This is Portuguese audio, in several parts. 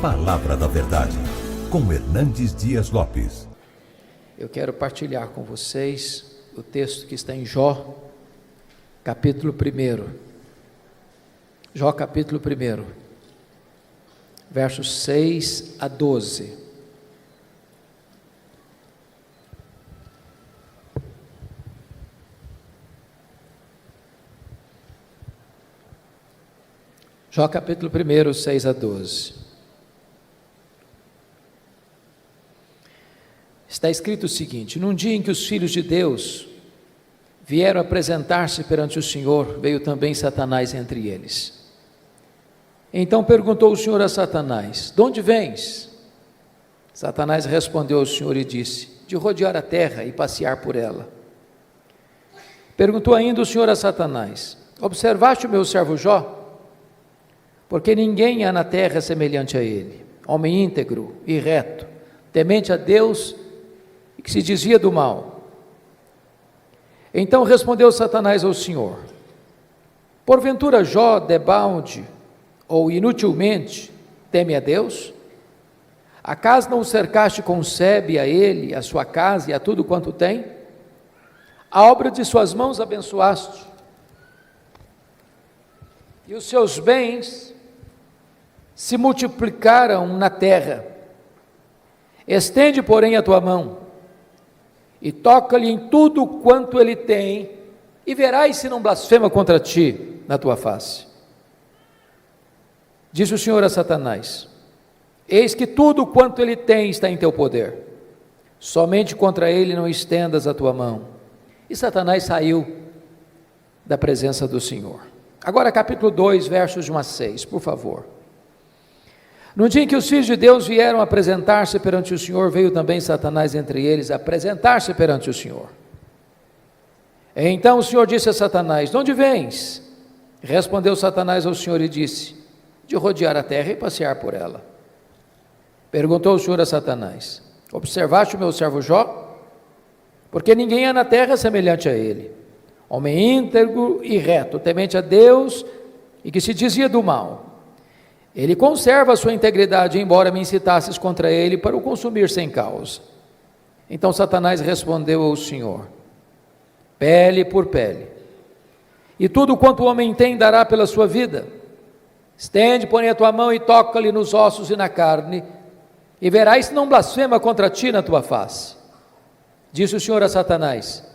Palavra da Verdade, com Hernandes Dias Lopes. Eu quero partilhar com vocês o texto que está em Jó, capítulo 1. Jó, capítulo 1, versos 6 a 12. Jó, capítulo 1, 6 a 12. Está escrito o seguinte: num dia em que os filhos de Deus vieram apresentar-se perante o Senhor, veio também Satanás entre eles. Então perguntou o Senhor a Satanás: de onde vens? Satanás respondeu ao Senhor e disse: de rodear a terra e passear por ela. Perguntou ainda o Senhor a Satanás: observaste o meu servo Jó? Porque ninguém há na terra semelhante a ele, homem íntegro e reto, temente a Deus e que se desvia do mal. Então respondeu Satanás ao Senhor: porventura Jó debalde ou inutilmente teme a Deus? Acaso não o cercaste com sebe a ele, a sua casa e a tudo quanto tem? A obra de suas mãos abençoaste, e os seus bens se multiplicaram na terra. Estende, porém, a tua mão e toca-lhe em tudo quanto ele tem, e verás se não blasfema contra ti na tua face. Disse o Senhor a Satanás: eis que tudo quanto ele tem está em teu poder, somente contra ele não estendas a tua mão. E Satanás saiu da presença do Senhor. Agora capítulo 2, versos de 1 a 6, por favor. No dia em que os filhos de Deus vieram apresentar-se perante o Senhor, veio também Satanás entre eles apresentar-se perante o Senhor. Então o Senhor disse a Satanás: de onde vens? Respondeu Satanás ao Senhor e disse: de rodear a terra e passear por ela. Perguntou o Senhor a Satanás: observaste o meu servo Jó? Porque ninguém há na terra semelhante a ele, homem íntegro e reto, temente a Deus e que se desvia do mal. Ele conserva a sua integridade, embora me incitasses contra ele para o consumir sem causa. Então Satanás respondeu ao Senhor: pele por pele, e tudo quanto o homem tem dará pela sua vida. Estende, porém, a tua mão e toca-lhe nos ossos e na carne, e verás se não blasfema contra ti na tua face. Disse o Senhor a Satanás: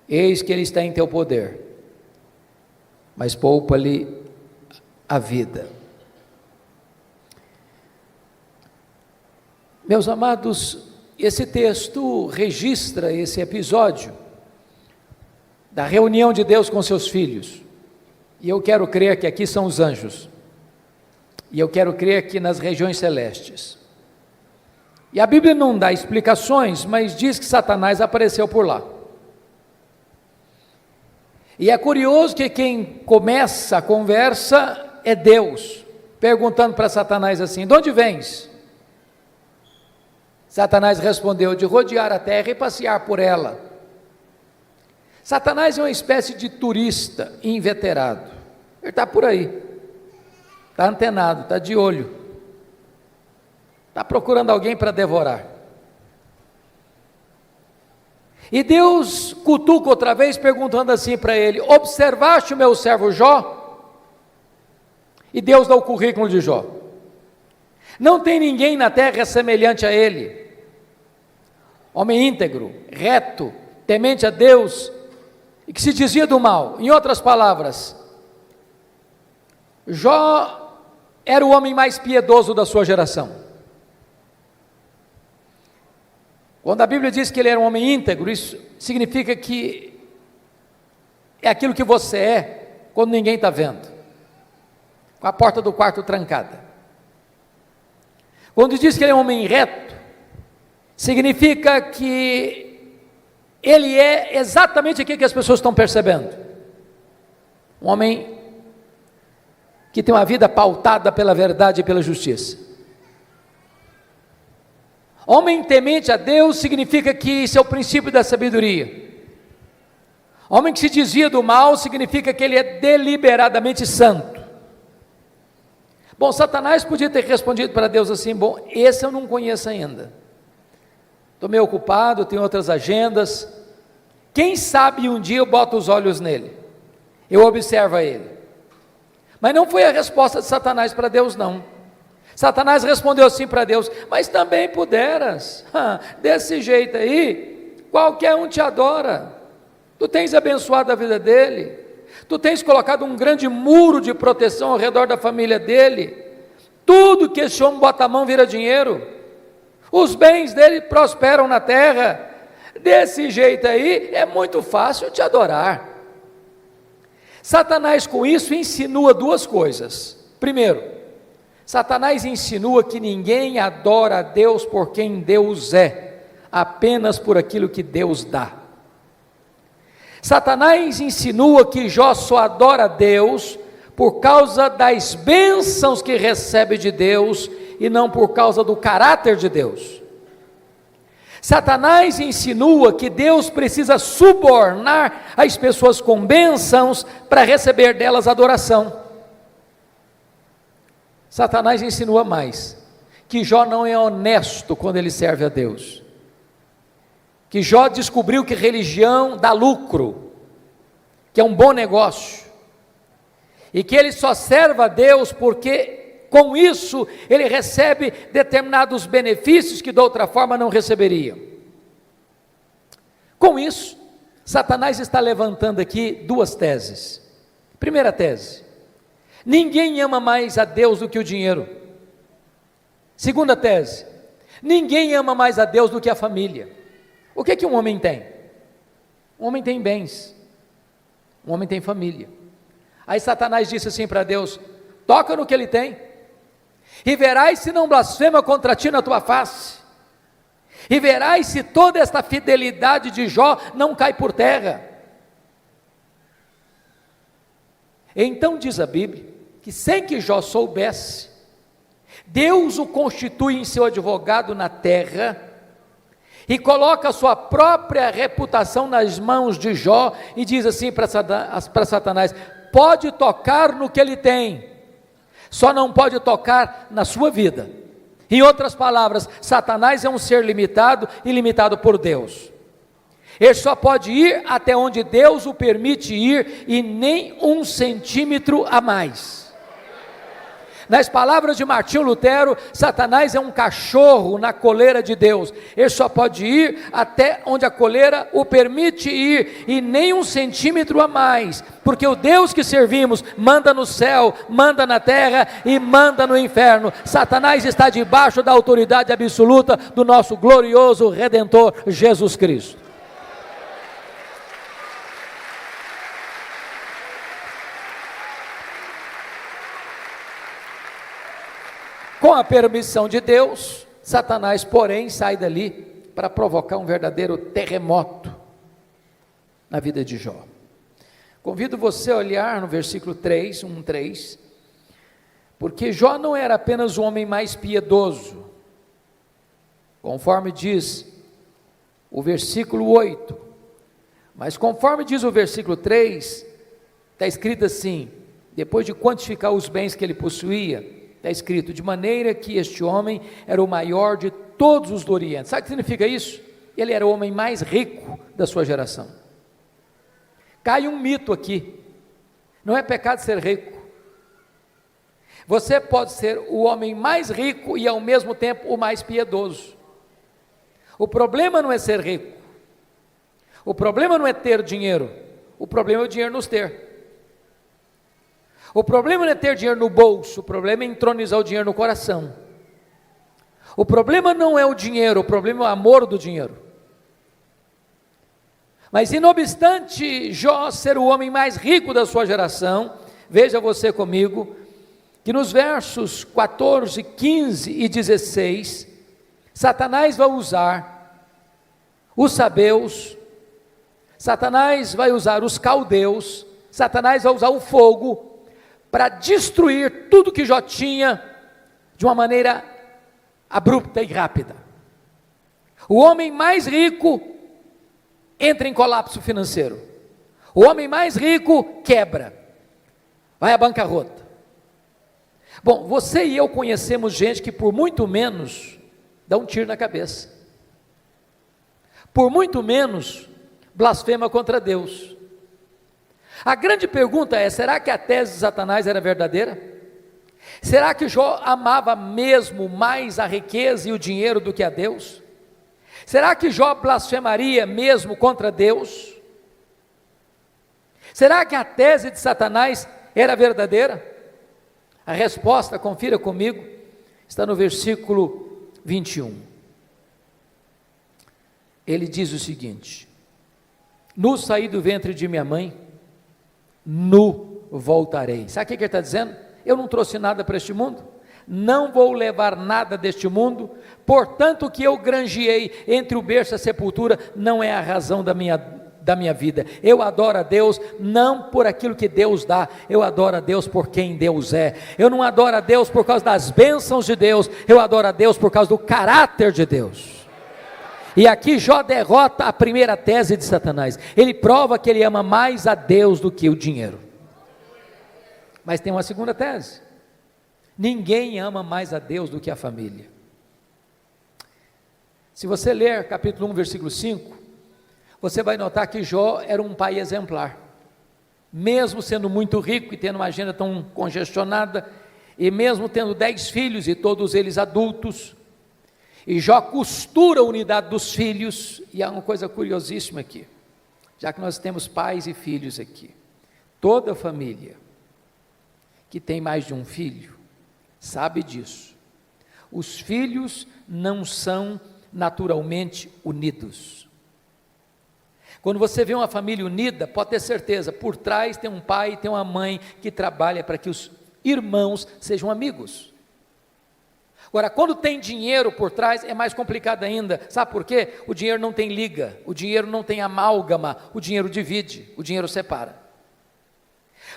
eis que ele está em teu poder, mas poupa-lhe a vida. Meus amados, esse texto registra esse episódio da reunião de Deus com seus filhos, e eu quero crer que aqui são os anjos, e eu quero crer que nas regiões celestes. E a Bíblia não dá explicações, mas diz que Satanás apareceu por lá. E é curioso que quem começa a conversa é Deus, perguntando para Satanás assim: de onde vens? Satanás respondeu: de rodear a terra e passear por ela. Satanás é uma espécie de turista inveterado. Ele está por aí, está antenado, está de olho, está procurando alguém para devorar. E Deus cutuca outra vez, perguntando assim para ele: observaste o meu servo Jó? E Deus dá o currículo de Jó. Não tem ninguém na terra semelhante a ele, homem íntegro, reto, temente a Deus e que se desvia do mal. Em outras palavras, Jó era o homem mais piedoso da sua geração. Quando a Bíblia diz que ele era um homem íntegro, isso significa que é aquilo que você é quando ninguém está vendo, com a porta do quarto trancada. Quando diz que ele é um homem reto, significa que ele é exatamente aquilo que as pessoas estão percebendo. Um homem que tem uma vida pautada pela verdade e pela justiça. Homem temente a Deus significa que isso é o princípio da sabedoria. Homem que se desvia do mal significa que ele é deliberadamente santo. Bom, Satanás podia ter respondido para Deus assim: bom, esse eu não conheço ainda, estou meio ocupado, tenho outras agendas, quem sabe um dia eu boto os olhos nele, eu observo ele. Mas não foi a resposta de Satanás para Deus, não. Satanás respondeu assim para Deus: mas também puderas, desse jeito aí, qualquer um te adora, tu tens abençoado a vida dele, tu tens colocado um grande muro de proteção ao redor da família dele, tudo que esse homem bota a mão vira dinheiro, os bens dele prosperam na terra, desse jeito aí é muito fácil te adorar. Satanás com isso insinua duas coisas. Primeiro, Satanás insinua que ninguém adora a Deus por quem Deus é, apenas por aquilo que Deus dá. Satanás insinua que Jó só adora a Deus por causa das bênçãos que recebe de Deus e não por causa do caráter de Deus. Satanás insinua que Deus precisa subornar as pessoas com bênçãos para receber delas adoração. Satanás insinua mais, que Jó não é honesto quando ele serve a Deus, que Jó descobriu que religião dá lucro, que é um bom negócio, e que ele só serve a Deus porque com isso ele recebe determinados benefícios que de outra forma não receberia. Com isso, Satanás está levantando aqui duas teses. Primeira tese: ninguém ama mais a Deus do que o dinheiro. Segunda tese: ninguém ama mais a Deus do que a família. O que um homem tem? Um homem tem bens, um homem tem família. Aí Satanás disse assim para Deus: toca no que ele tem, e verás se não blasfema contra ti na tua face, e verás se toda esta fidelidade de Jó não cai por terra. Então diz a Bíblia, que sem que Jó soubesse, Deus o constitui em seu advogado na terra, e coloca a sua própria reputação nas mãos de Jó, e diz assim para Satanás: pode tocar no que ele tem, só não pode tocar na sua vida. Em outras palavras, Satanás é um ser limitado e limitado por Deus. Ele só pode ir até onde Deus o permite ir, e nem 1 centímetro a mais. Nas palavras de Martinho Lutero, Satanás é um cachorro na coleira de Deus. Ele só pode ir até onde a coleira o permite ir, e nem 1 centímetro a mais, porque o Deus que servimos manda no céu, manda na terra e manda no inferno. Satanás está debaixo da autoridade absoluta do nosso glorioso Redentor Jesus Cristo. Com a permissão de Deus, Satanás, porém, sai dali para provocar um verdadeiro terremoto na vida de Jó. Convido você a olhar no versículo 3, 1:3, porque Jó não era apenas o homem mais piedoso, conforme diz o versículo 8, mas conforme diz o versículo 3, está escrito assim, depois de quantificar os bens que ele possuía, está escrito: de maneira que este homem era o maior de todos os do Oriente. Sabe o que significa isso? Ele era o homem mais rico da sua geração. Cai um mito aqui: não é pecado ser rico. Você pode ser o homem mais rico e ao mesmo tempo o mais piedoso. O problema não é ser rico, o problema não é ter dinheiro, o problema é o dinheiro nos ter. O problema não é ter dinheiro no bolso, o problema é entronizar o dinheiro no coração. O problema não é o dinheiro, o problema é o amor do dinheiro. Mas não obstante Jó ser o homem mais rico da sua geração, veja você comigo, que nos versos 14, 15 e 16, Satanás vai usar os sabeus, Satanás vai usar os caldeus, Satanás vai usar o fogo, para destruir tudo que Jó tinha, de uma maneira abrupta e rápida. O homem mais rico entra em colapso financeiro, o homem mais rico quebra, vai à bancarrota. Bom, você e eu conhecemos gente que por muito menos dá um tiro na cabeça, por muito menos blasfema contra Deus. A grande pergunta é: será que a tese de Satanás era verdadeira? Será que Jó amava mesmo mais a riqueza e o dinheiro do que a Deus? Será que Jó blasfemaria mesmo contra Deus? Será que a tese de Satanás era verdadeira? A resposta, confira comigo, está no versículo 21. Ele diz o seguinte: nu saí do ventre de minha mãe, nu voltarei. Sabe o que ele está dizendo? Eu não trouxe nada para este mundo, não vou levar nada deste mundo, portanto o que eu granjeei entre o berço e a sepultura não é a razão da minha vida. Eu adoro a Deus não por aquilo que Deus dá, eu adoro a Deus por quem Deus é. Eu não adoro a Deus por causa das bênçãos de Deus, eu adoro a Deus por causa do caráter de Deus. E aqui Jó derrota a primeira tese de Satanás. Ele prova que ele ama mais a Deus do que o dinheiro. Mas tem uma segunda tese: ninguém ama mais a Deus do que a família. Se você ler capítulo 1, versículo 5, você vai notar que Jó era um pai exemplar, mesmo sendo muito rico e tendo uma agenda tão congestionada, e mesmo tendo 10 filhos e todos eles adultos, e Jó costura a unidade dos filhos. E há uma coisa curiosíssima aqui, já que nós temos pais e filhos aqui, toda família que tem mais de um filho sabe disso, os filhos não são naturalmente unidos. Quando você vê uma família unida, pode ter certeza, por trás tem um pai e tem uma mãe que trabalha para que os irmãos sejam amigos. Agora, quando tem dinheiro por trás, é mais complicado ainda. Sabe por quê? O dinheiro não tem liga, o dinheiro não tem amálgama, o dinheiro divide, o dinheiro separa.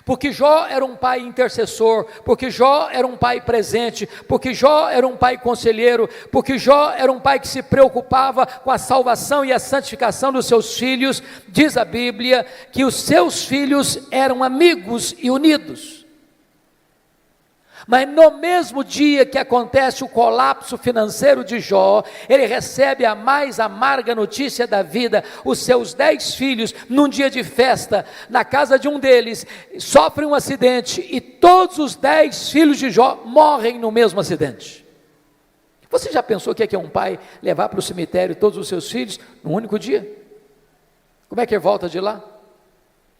Porque Jó era um pai intercessor, porque Jó era um pai presente, porque Jó era um pai conselheiro, porque Jó era um pai que se preocupava com a salvação e a santificação dos seus filhos. Diz a Bíblia que os seus filhos eram amigos e unidos. Mas no mesmo dia que acontece o colapso financeiro de Jó, ele recebe a mais amarga notícia da vida: os seus 10 filhos, num dia de festa, na casa de um deles, sofrem um acidente, e todos os 10 filhos de Jó morrem no mesmo acidente. Você já pensou o que é um pai levar para o cemitério todos os seus filhos num único dia? Como é que ele volta de lá?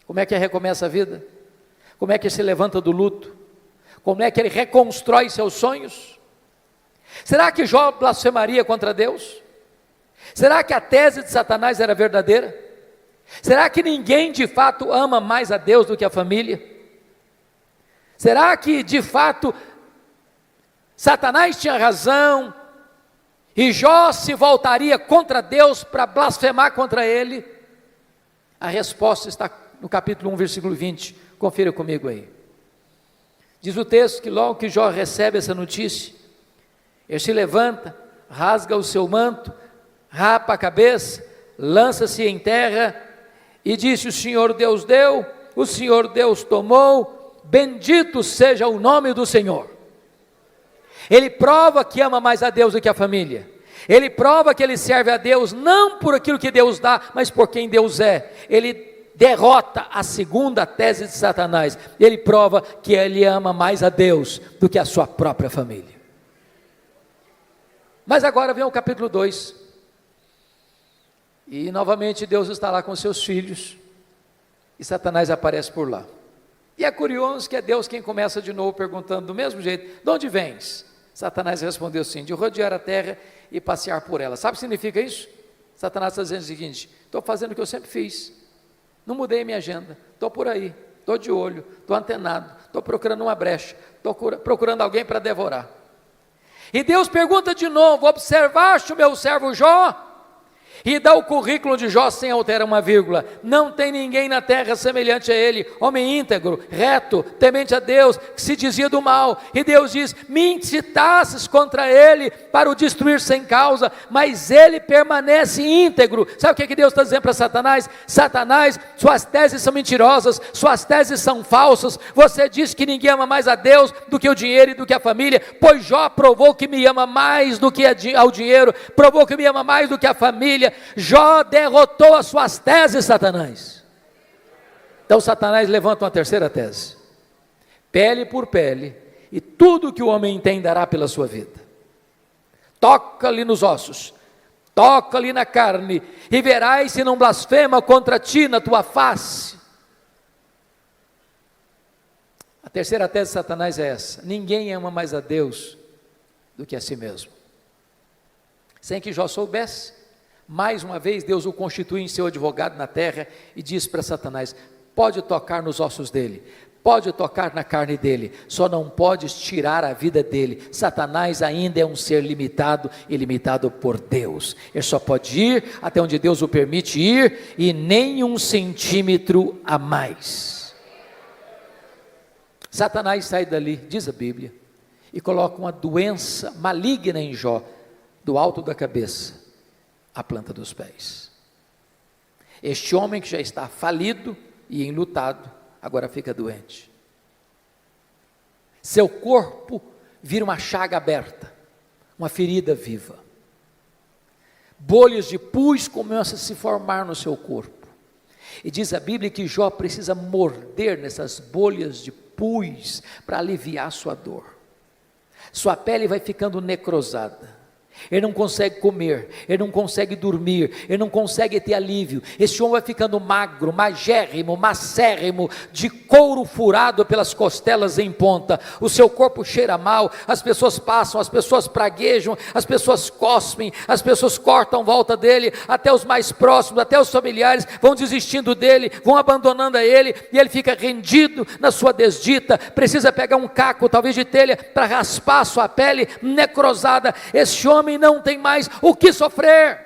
Como é que ele recomeça a vida? Como é que ele se levanta do luto? Como é que ele reconstrói seus sonhos? Será que Jó blasfemaria contra Deus? Será que a tese de Satanás era verdadeira? Será que ninguém de fato ama mais a Deus do que a família? Será que de fato Satanás tinha razão e Jó se voltaria contra Deus para blasfemar contra ele? A resposta está no capítulo 1, versículo 20, confira comigo aí. Diz o texto que logo que Jó recebe essa notícia, ele se levanta, rasga o seu manto, rapa a cabeça, lança-se em terra e disse: o Senhor Deus deu, o Senhor Deus tomou, bendito seja o nome do Senhor. Ele prova que ama mais a Deus do que a família. Ele prova que ele serve a Deus não por aquilo que Deus dá, mas por quem Deus é. Ele derrota a segunda tese de Satanás. Ele prova que ele ama mais a Deus do que a sua própria família. Mas agora vem o capítulo 2. E novamente Deus está lá com seus filhos, e Satanás aparece por lá. E é curioso que é Deus quem começa de novo perguntando do mesmo jeito: de onde vens? Satanás respondeu assim: de rodear a terra e passear por ela. Sabe o que significa isso? Satanás está dizendo o seguinte: estou fazendo o que eu sempre fiz, não mudei minha agenda, estou por aí, estou de olho, estou antenado, estou procurando uma brecha, estou procurando alguém para devorar. E Deus pergunta de novo: observaste o meu servo Jó? e dá o currículo de Jó sem alterar uma vírgula. Não tem ninguém na terra semelhante a ele, homem íntegro, reto, temente a Deus, que se dizia do mal. E Deus diz: me incitasses contra ele para o destruir sem causa, mas ele permanece íntegro. Sabe o que Deus está dizendo para Satanás? Satanás, suas teses são mentirosas, suas teses são falsas. Você diz que ninguém ama mais a Deus do que o dinheiro e do que a família, pois Jó provou que me ama mais do que ao dinheiro, provou que me ama mais do que a família. Jó derrotou as suas teses, Satanás. Então Satanás levanta uma terceira tese: pele por pele, e tudo que o homem tem dará pela sua vida. Toca-lhe nos ossos, toca-lhe na carne, e verás se não blasfema contra ti na tua face. A terceira tese de Satanás é essa: ninguém ama mais a Deus do que a si mesmo. Sem que Jó soubesse, mais uma vez Deus o constitui em seu advogado na terra e diz para Satanás: pode tocar nos ossos dele, pode tocar na carne dele, só não podes tirar a vida dele. Satanás ainda é um ser limitado e limitado por Deus. Ele só pode ir até onde Deus o permite ir, e nem 1 centímetro a mais. Satanás sai dali, diz a Bíblia, e coloca uma doença maligna em Jó, do alto da cabeça à planta dos pés. Este homem que já está falido e enlutado, agora fica doente. Seu corpo vira uma chaga aberta, uma ferida viva. Bolhas de pus começam a se formar no seu corpo. E diz a Bíblia que Jó precisa morder nessas bolhas de pus para aliviar sua dor. Sua pele vai ficando necrosada. Ele não consegue comer, ele não consegue dormir, ele não consegue ter alívio. Esse homem vai ficando magro, magérrimo, macérrimo, de couro furado pelas costelas em ponta. O seu corpo cheira mal, as pessoas passam, as pessoas praguejam, as pessoas cospem, as pessoas cortam volta dele, até os mais próximos, até os familiares vão desistindo dele, vão abandonando a ele, e ele fica rendido na sua desdita. Precisa pegar um caco, talvez de telha, para raspar a sua pele necrosada. Esse homem não tem mais o que sofrer.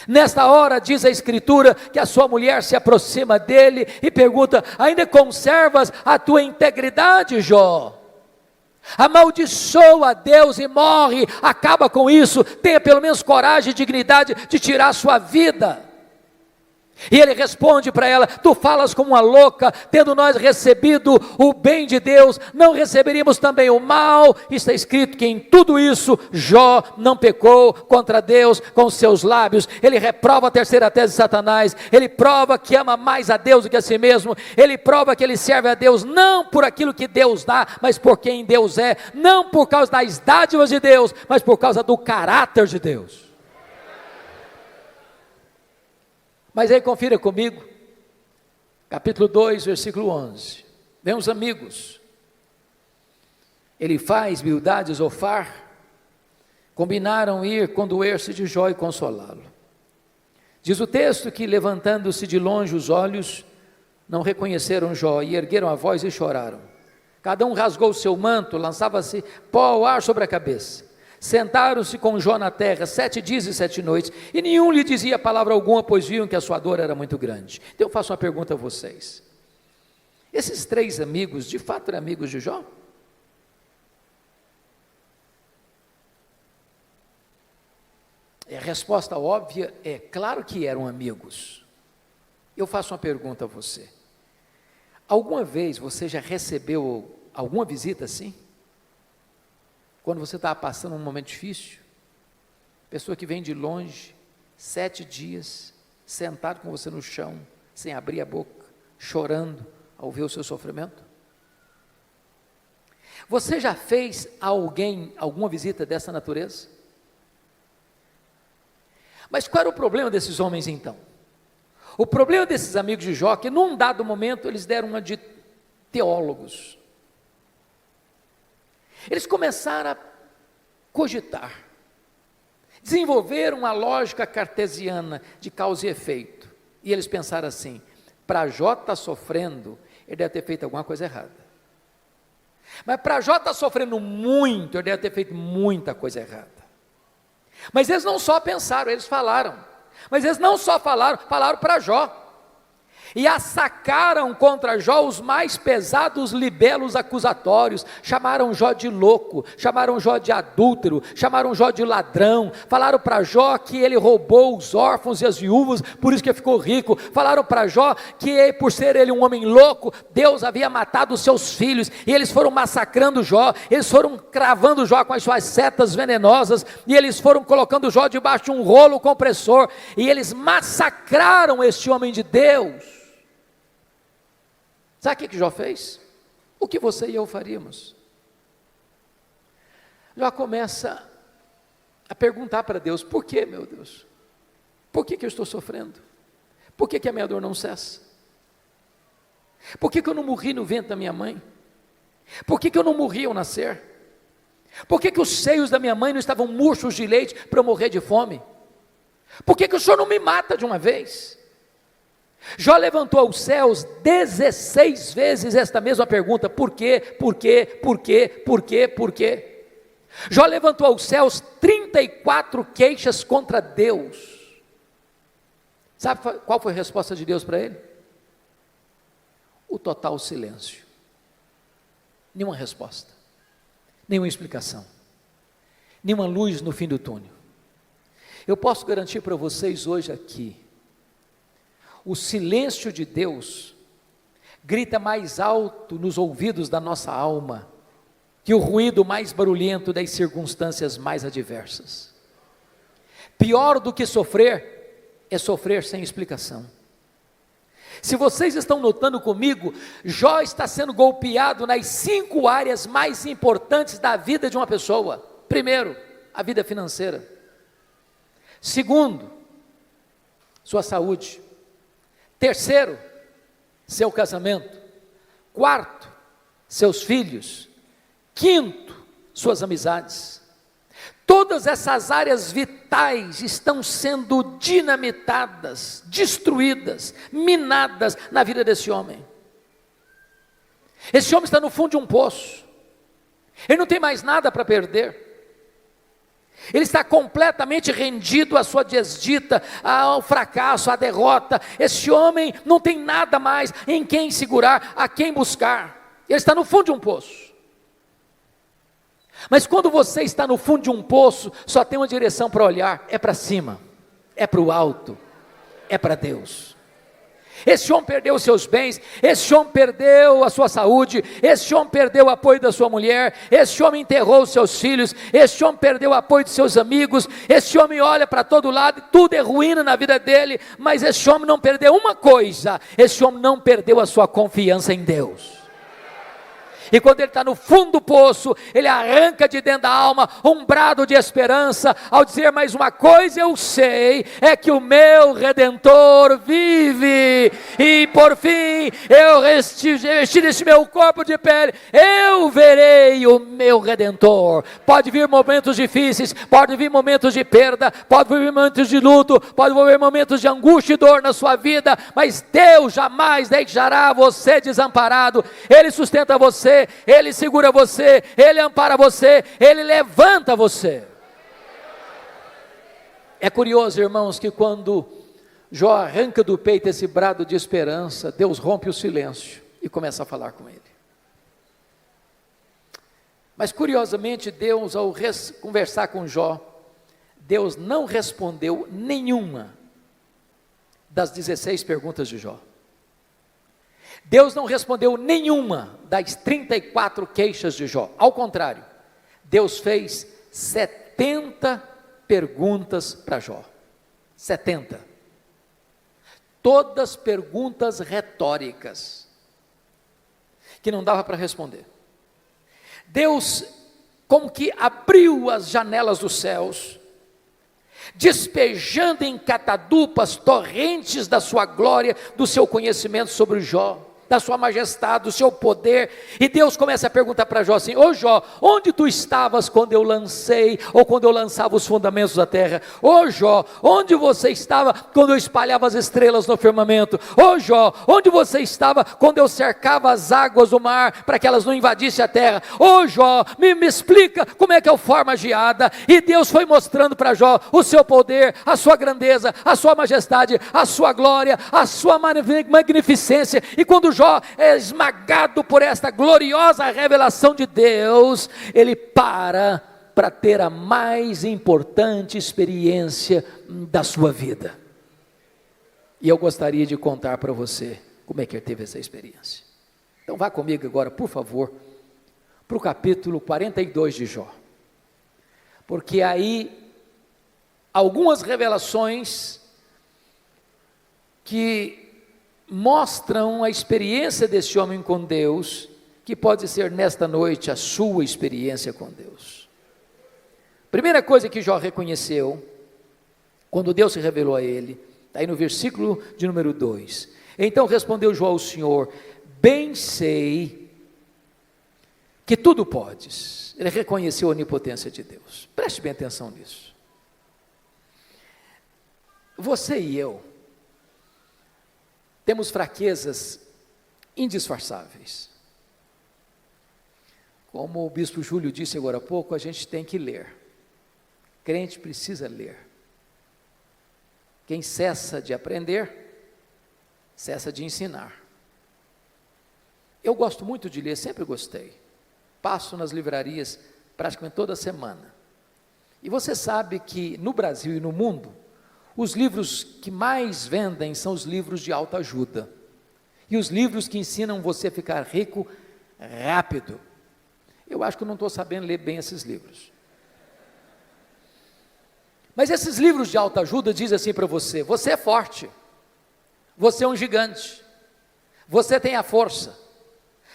Nesta hora, diz a Escritura, que a sua mulher se aproxima dele e pergunta: ainda conservas a tua integridade, Jó? Amaldiçoa a Deus e morre, acaba com isso, tenha pelo menos coragem e dignidade de tirar a sua vida. E ele responde para ela: tu falas como uma louca, tendo nós recebido o bem de Deus, não receberíamos também o mal? Está escrito que em tudo isso Jó não pecou contra Deus com os seus lábios. Ele reprova a terceira tese de Satanás, ele prova que ama mais a Deus do que a si mesmo, ele prova que ele serve a Deus não por aquilo que Deus dá, mas por quem Deus é, não por causa das dádivas de Deus, mas por causa do caráter de Deus. Mas aí confira comigo, capítulo 2, versículo 11, meus amigos, Elifaz, Bildade e Zofar combinaram ir condoer-se de Jó e consolá-lo. Diz o texto que, levantando-se de longe os olhos, não reconheceram Jó, e ergueram a voz e choraram. Cada um rasgou o seu manto, lançava-se pó ao ar sobre a cabeça. Sentaram-se com Jó na terra 7 dias e 7 noites, e nenhum lhe dizia palavra alguma, pois viam que a sua dor era muito grande. Então eu faço uma pergunta a vocês: esses 3 amigos, de fato eram amigos de Jó? A resposta óbvia é: claro que eram amigos. Eu faço uma pergunta a você: alguma vez você já recebeu alguma visita assim? Quando você estava passando um momento difícil, pessoa que vem de longe, 7 dias, sentado com você no chão, sem abrir a boca, chorando ao ver o seu sofrimento? Você já fez a alguém alguma visita dessa natureza? Mas qual era o problema desses homens então? O problema desses amigos de Jó, que num dado momento eles deram uma de teólogos. Eles começaram a cogitar, desenvolveram uma lógica cartesiana de causa e efeito, e eles pensaram assim: para Jó estar sofrendo, ele deve ter feito alguma coisa errada, mas para Jó estar sofrendo muito, ele deve ter feito muita coisa errada. Mas eles não só pensaram, eles falaram. Mas eles não só falaram, falaram para Jó. E assacaram contra Jó os mais pesados libelos acusatórios, chamaram Jó de louco, chamaram Jó de adúltero, chamaram Jó de ladrão, falaram para Jó que ele roubou os órfãos e as viúvas, por isso que ele ficou rico, falaram para Jó que por ser ele um homem louco, Deus havia matado os seus filhos, e eles foram massacrando Jó, eles foram cravando Jó com as suas setas venenosas, e eles foram colocando Jó debaixo de um rolo compressor, e eles massacraram este homem de Deus. Sabe o que Jó fez? O que você e eu faríamos? Jó começa a perguntar para Deus: por que, meu Deus? Por que eu estou sofrendo? Por que a minha dor não cessa? Por que eu não morri no ventre da minha mãe? Por que eu não morri ao nascer? Por que os seios da minha mãe não estavam murchos de leite para eu morrer de fome? Por que o Senhor não me mata de uma vez? Jó levantou aos céus 16 vezes esta mesma pergunta: por quê, por quê, por quê, por quê, por quê? Jó levantou aos céus 34 queixas contra Deus. Sabe qual foi a resposta de Deus para ele? O total silêncio. Nenhuma resposta, nenhuma explicação, nenhuma luz no fim do túnel. Eu posso garantir para vocês hoje aqui, o silêncio de Deus grita mais alto nos ouvidos da nossa alma que o ruído mais barulhento das circunstâncias mais adversas. Pior do que sofrer é sofrer sem explicação. Se vocês estão notando comigo, Jó está sendo golpeado nas 5 áreas mais importantes da vida de uma pessoa. Primeiro, a vida financeira. Segundo, sua saúde. Terceiro, seu casamento. Quarto, seus filhos. Quinto, suas amizades. Todas essas áreas vitais estão sendo dinamitadas, destruídas, minadas na vida desse homem. Esse homem está no fundo de um poço. Ele não tem mais nada para perder. Ele está completamente rendido à sua desdita, ao fracasso, à derrota. Esse homem não tem nada mais em quem segurar, a quem buscar. Ele está no fundo de um poço. Mas quando você está no fundo de um poço, só tem uma direção para olhar: é para cima, é para o alto, é para Deus. Esse homem perdeu os seus bens, esse homem perdeu a sua saúde, esse homem perdeu o apoio da sua mulher, esse homem enterrou os seus filhos, esse homem perdeu o apoio de seus amigos, esse homem olha para todo lado, tudo é ruína na vida dele, mas esse homem não perdeu uma coisa: esse homem não perdeu a sua confiança em Deus. E quando ele está no fundo do poço, ele arranca de dentro da alma um brado de esperança, ao dizer: mais uma coisa eu sei, é que o meu Redentor vive, e por fim, eu revestir esse meu corpo de pele, eu verei o meu Redentor. Pode vir momentos difíceis, pode vir momentos de perda, pode vir momentos de luto, pode vir momentos de angústia e dor na sua vida, mas Deus jamais deixará você desamparado. Ele sustenta você, Ele segura você, Ele ampara você, Ele levanta você. É curioso, irmãos, que quando Jó arranca do peito esse brado de esperança, Deus rompe o silêncio e começa a falar com ele. Mas curiosamente, Deus, ao conversar com Jó, Deus não respondeu nenhuma das 16 perguntas de Jó. Deus não respondeu nenhuma das 34 queixas de Jó. Ao contrário, Deus fez 70 perguntas para Jó. 70. Todas perguntas retóricas, que não dava para responder. Deus como que abriu as janelas dos céus, despejando em catadupas torrentes da sua glória, do seu conhecimento sobre Jó. da sua majestade, do seu poder, e Deus começa a perguntar para Jó assim: ô Jó, onde tu estavas quando eu lancei, ou quando eu lançava os fundamentos da terra? Ô Jó, onde você estava quando eu espalhava as estrelas no firmamento? Ô Jó, onde você estava quando eu cercava as águas do mar, para que elas não invadissem a terra? Ô Jó, me explica como é que eu formo a geada. E Deus foi mostrando para Jó o seu poder, a sua grandeza, a sua majestade, a sua glória, a sua magnificência. E quando Jó é esmagado por esta gloriosa revelação de Deus, ele para ter a mais importante experiência da sua vida. E eu gostaria de contar para você como é que ele teve essa experiência. Então vá comigo agora, por favor, para o capítulo 42 de Jó. Porque aí algumas revelações que mostram a experiência desse homem com Deus, que pode ser nesta noite a sua experiência com Deus. Primeira coisa que Jó reconheceu, quando Deus se revelou a ele, está aí no versículo de número 2. Então respondeu Jó ao Senhor: bem sei que tudo podes. Ele reconheceu a onipotência de Deus. Preste bem atenção nisso. Você e eu temos fraquezas indisfarçáveis. Como o bispo Júlio disse agora há pouco, a gente tem que ler. Crente precisa ler. Quem cessa de aprender, cessa de ensinar. Eu gosto muito de ler, sempre gostei. Passo nas livrarias praticamente toda semana. E você sabe que no Brasil e no mundo, os livros que mais vendem são os livros de autoajuda. E os livros que ensinam você a ficar rico rápido. Eu acho que eu não estou sabendo ler bem esses livros. Mas esses livros de autoajuda dizem assim para você: você é forte, você é um gigante, você tem a força,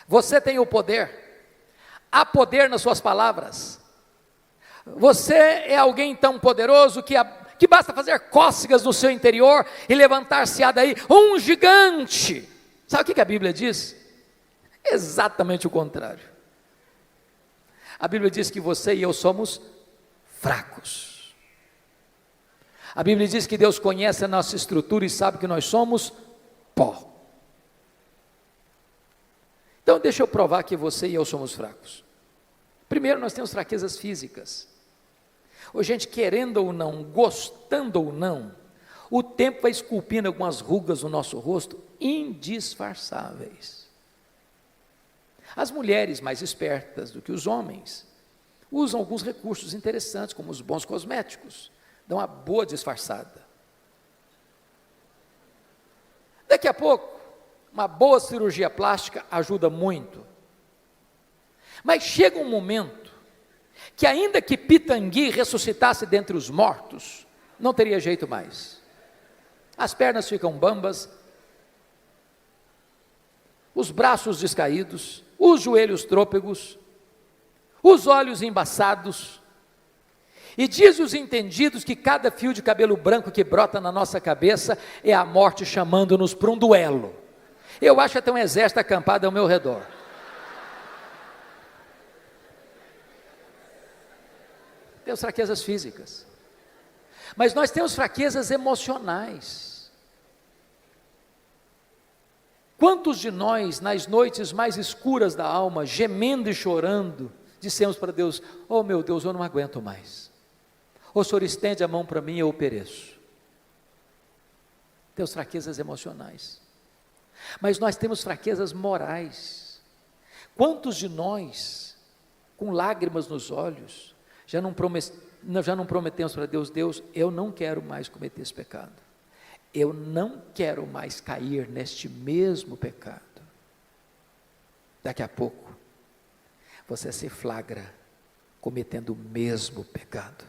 você tem o poder, há poder nas suas palavras, você é alguém tão poderoso que basta fazer cócegas no seu interior e levantar-se-á daí um gigante. Sabe o que a Bíblia diz? Exatamente o contrário. A Bíblia diz que você e eu somos fracos. A Bíblia diz que Deus conhece a nossa estrutura e sabe que nós somos pó. Então deixa eu provar que você e eu somos fracos. Primeiro, nós temos fraquezas físicas. Ô, gente, querendo ou não, gostando ou não, o tempo vai esculpindo algumas rugas no nosso rosto indisfarçáveis. As mulheres mais espertas do que os homens usam alguns recursos interessantes, como os bons cosméticos, dão uma boa disfarçada. Daqui a pouco, uma boa cirurgia plástica ajuda muito. Mas chega um momento que ainda que Pitangui ressuscitasse dentre os mortos, não teria jeito mais. As pernas ficam bambas, os braços descaídos, os joelhos trôpegos, os olhos embaçados. E diz os entendidos que cada fio de cabelo branco que brota na nossa cabeça é a morte chamando-nos para um duelo. Eu acho até um exército acampado ao meu redor. Temos fraquezas físicas, mas nós temos fraquezas emocionais. Quantos de nós, nas noites mais escuras da alma, gemendo e chorando, dissemos para Deus: oh meu Deus, eu não aguento mais. O Senhor estende a mão para mim e eu pereço. Temos fraquezas emocionais, mas nós temos fraquezas morais. Quantos de nós, com lágrimas nos olhos, já não prometemos para Deus: Deus, eu não quero mais cometer esse pecado, eu não quero mais cair neste mesmo pecado. Daqui a pouco, você se flagra cometendo o mesmo pecado.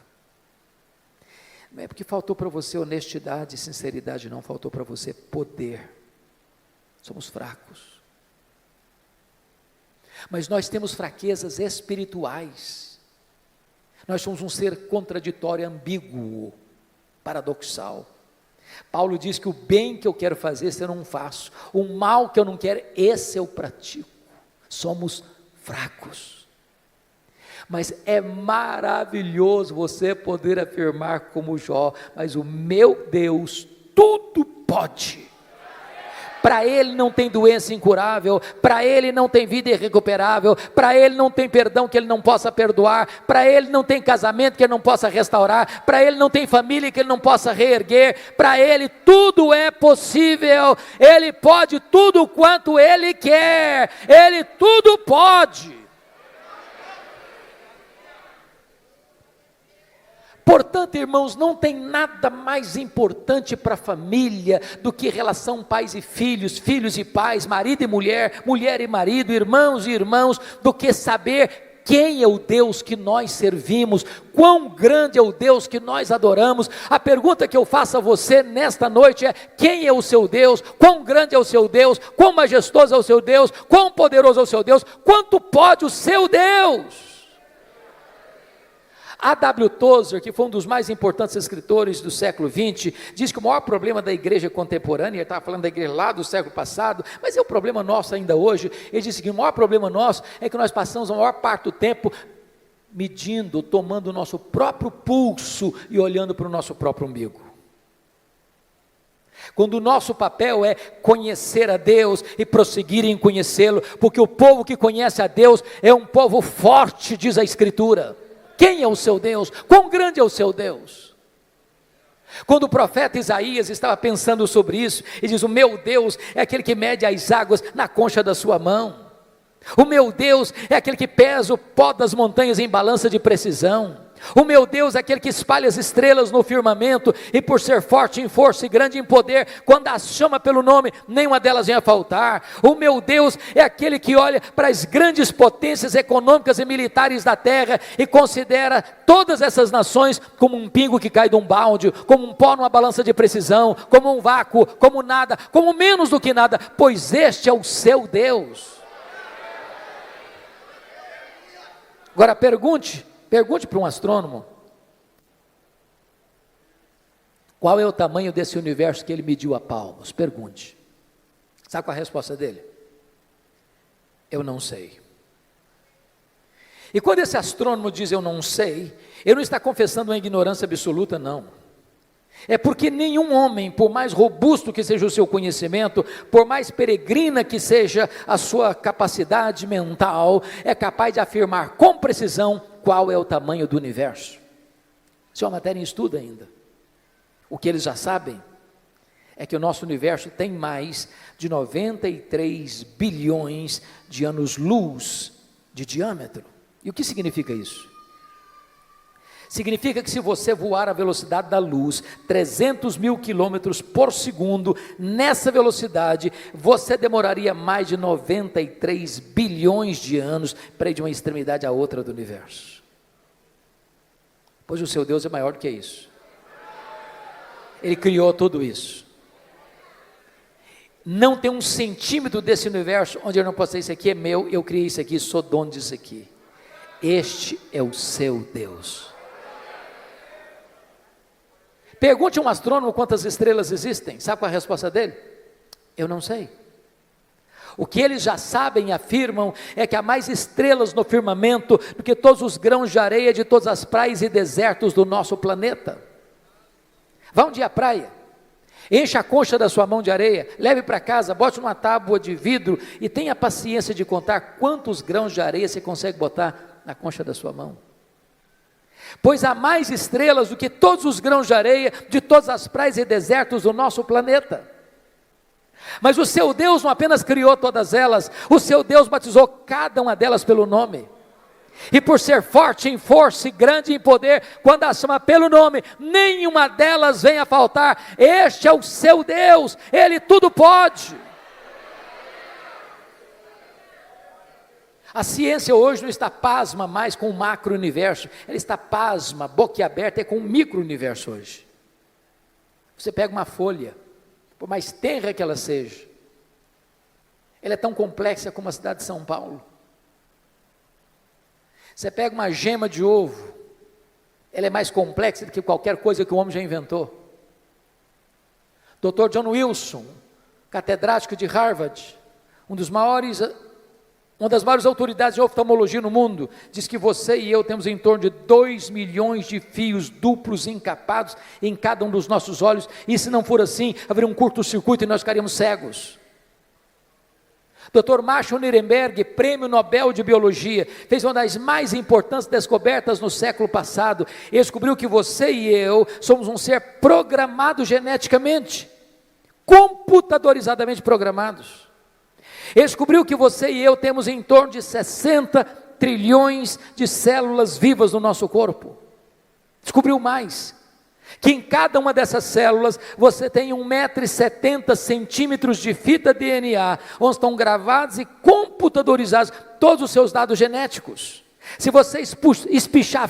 Não é porque faltou para você honestidade e sinceridade, não, faltou para você poder. Somos fracos. Mas nós temos fraquezas espirituais. Nós somos um ser contraditório, ambíguo, paradoxal. Paulo diz que o bem que eu quero fazer, esse eu não faço, o mal que eu não quero, esse eu pratico. Somos fracos, mas é maravilhoso você poder afirmar como Jó, mas o meu Deus tudo pode. Para Ele não tem doença incurável, para Ele não tem vida irrecuperável, para Ele não tem perdão que Ele não possa perdoar, para Ele não tem casamento que Ele não possa restaurar, para Ele não tem família que Ele não possa reerguer, para Ele tudo é possível, Ele pode tudo quanto Ele quer, Ele tudo pode. Portanto, irmãos, não tem nada mais importante para a família do que relação pais e filhos, filhos e pais, marido e mulher, mulher e marido, irmãos e irmãos, do que saber quem é o Deus que nós servimos, quão grande é o Deus que nós adoramos. A pergunta que eu faço a você nesta noite é: quem é o seu Deus? Quão grande é o seu Deus? Quão majestoso é o seu Deus? Quão poderoso é o seu Deus? Quanto pode o seu Deus? A.W. Tozer, que foi um dos mais importantes escritores do século XX, diz que o maior problema da igreja contemporânea, ele estava falando da igreja lá do século passado, mas é o problema nosso ainda hoje. Ele disse que o maior problema nosso é que nós passamos a maior parte do tempo medindo, tomando o nosso próprio pulso e olhando para o nosso próprio umbigo. Quando o nosso papel é conhecer a Deus e prosseguir em conhecê-lo, porque o povo que conhece a Deus é um povo forte, diz a Escritura. Quem é o seu Deus? Quão grande é o seu Deus? Quando o profeta Isaías estava pensando sobre isso, ele diz: o meu Deus é aquele que mede as águas na concha da sua mão. O meu Deus é aquele que pesa o pó das montanhas em balança de precisão. O meu Deus é aquele que espalha as estrelas no firmamento, e por ser forte em força e grande em poder, quando as chama pelo nome, nenhuma delas vem a faltar. O meu Deus é aquele que olha para as grandes potências econômicas e militares da terra e considera todas essas nações como um pingo que cai de um balde, como um pó numa balança de precisão, como um vácuo, como nada, como menos do que nada, pois este é o seu Deus. Agora pergunte para um astrônomo, qual é o tamanho desse universo que ele mediu a palmos? Pergunte. Sabe qual é a resposta dele? Eu não sei. E quando esse astrônomo diz eu não sei, ele não está confessando uma ignorância absoluta, não. É porque nenhum homem, por mais robusto que seja o seu conhecimento, por mais peregrina que seja a sua capacidade mental, é capaz de afirmar com precisão qual é o tamanho do universo. Isso é uma matéria em estudo ainda. O que eles já sabem é que o nosso universo tem mais de 93 bilhões de anos-luz de diâmetro. E o que significa isso? Significa que se você voar à velocidade da luz, 300 mil quilômetros por segundo, nessa velocidade, você demoraria mais de 93 bilhões de anos para ir de uma extremidade à outra do universo. Pois o seu Deus é maior do que isso. Ele criou tudo isso. Não tem um centímetro desse universo onde eu não posso dizer: isso aqui é meu, eu criei isso aqui, sou dono disso aqui. Este é o seu Deus. Pergunte a um astrônomo quantas estrelas existem. Sabe qual é a resposta dele? Eu não sei. O que eles já sabem e afirmam é que há mais estrelas no firmamento do que todos os grãos de areia de todas as praias e desertos do nosso planeta. Vá um dia à praia, encha a concha da sua mão de areia, leve para casa, bote numa tábua de vidro e tenha paciência de contar quantos grãos de areia você consegue botar na concha da sua mão. Pois há mais estrelas do que todos os grãos de areia de todas as praias e desertos do nosso planeta. Mas o seu Deus não apenas criou todas elas, o seu Deus batizou cada uma delas pelo nome. E por ser forte em força e grande em poder, quando as chama pelo nome, nenhuma delas vem a faltar. Este é o seu Deus, Ele tudo pode. A ciência hoje não está pasma mais com o macro-universo, ela está pasma, boquiaberta, com o micro-universo hoje. Você pega uma folha, por mais tenra que ela seja, ela é tão complexa como a cidade de São Paulo. Você pega uma gema de ovo, ela é mais complexa do que qualquer coisa que o homem já inventou. Dr. John Wilson, catedrático de Harvard, uma das maiores autoridades de oftalmologia no mundo, diz que você e eu temos em torno de 2 milhões de fios duplos encapados em cada um dos nossos olhos, e se não for assim, haveria um curto-circuito e nós ficaríamos cegos. Dr. Marshall Nirenberg, prêmio Nobel de Biologia, fez uma das mais importantes descobertas no século passado. Ele descobriu que você e eu somos um ser programado geneticamente, computadorizadamente programados. Ele descobriu que você e eu temos em torno de 60 trilhões de células vivas no nosso corpo. Descobriu mais, que em cada uma dessas células você tem 1,70 m de fita DNA, onde estão gravados e computadorizados todos os seus dados genéticos. Se você espichar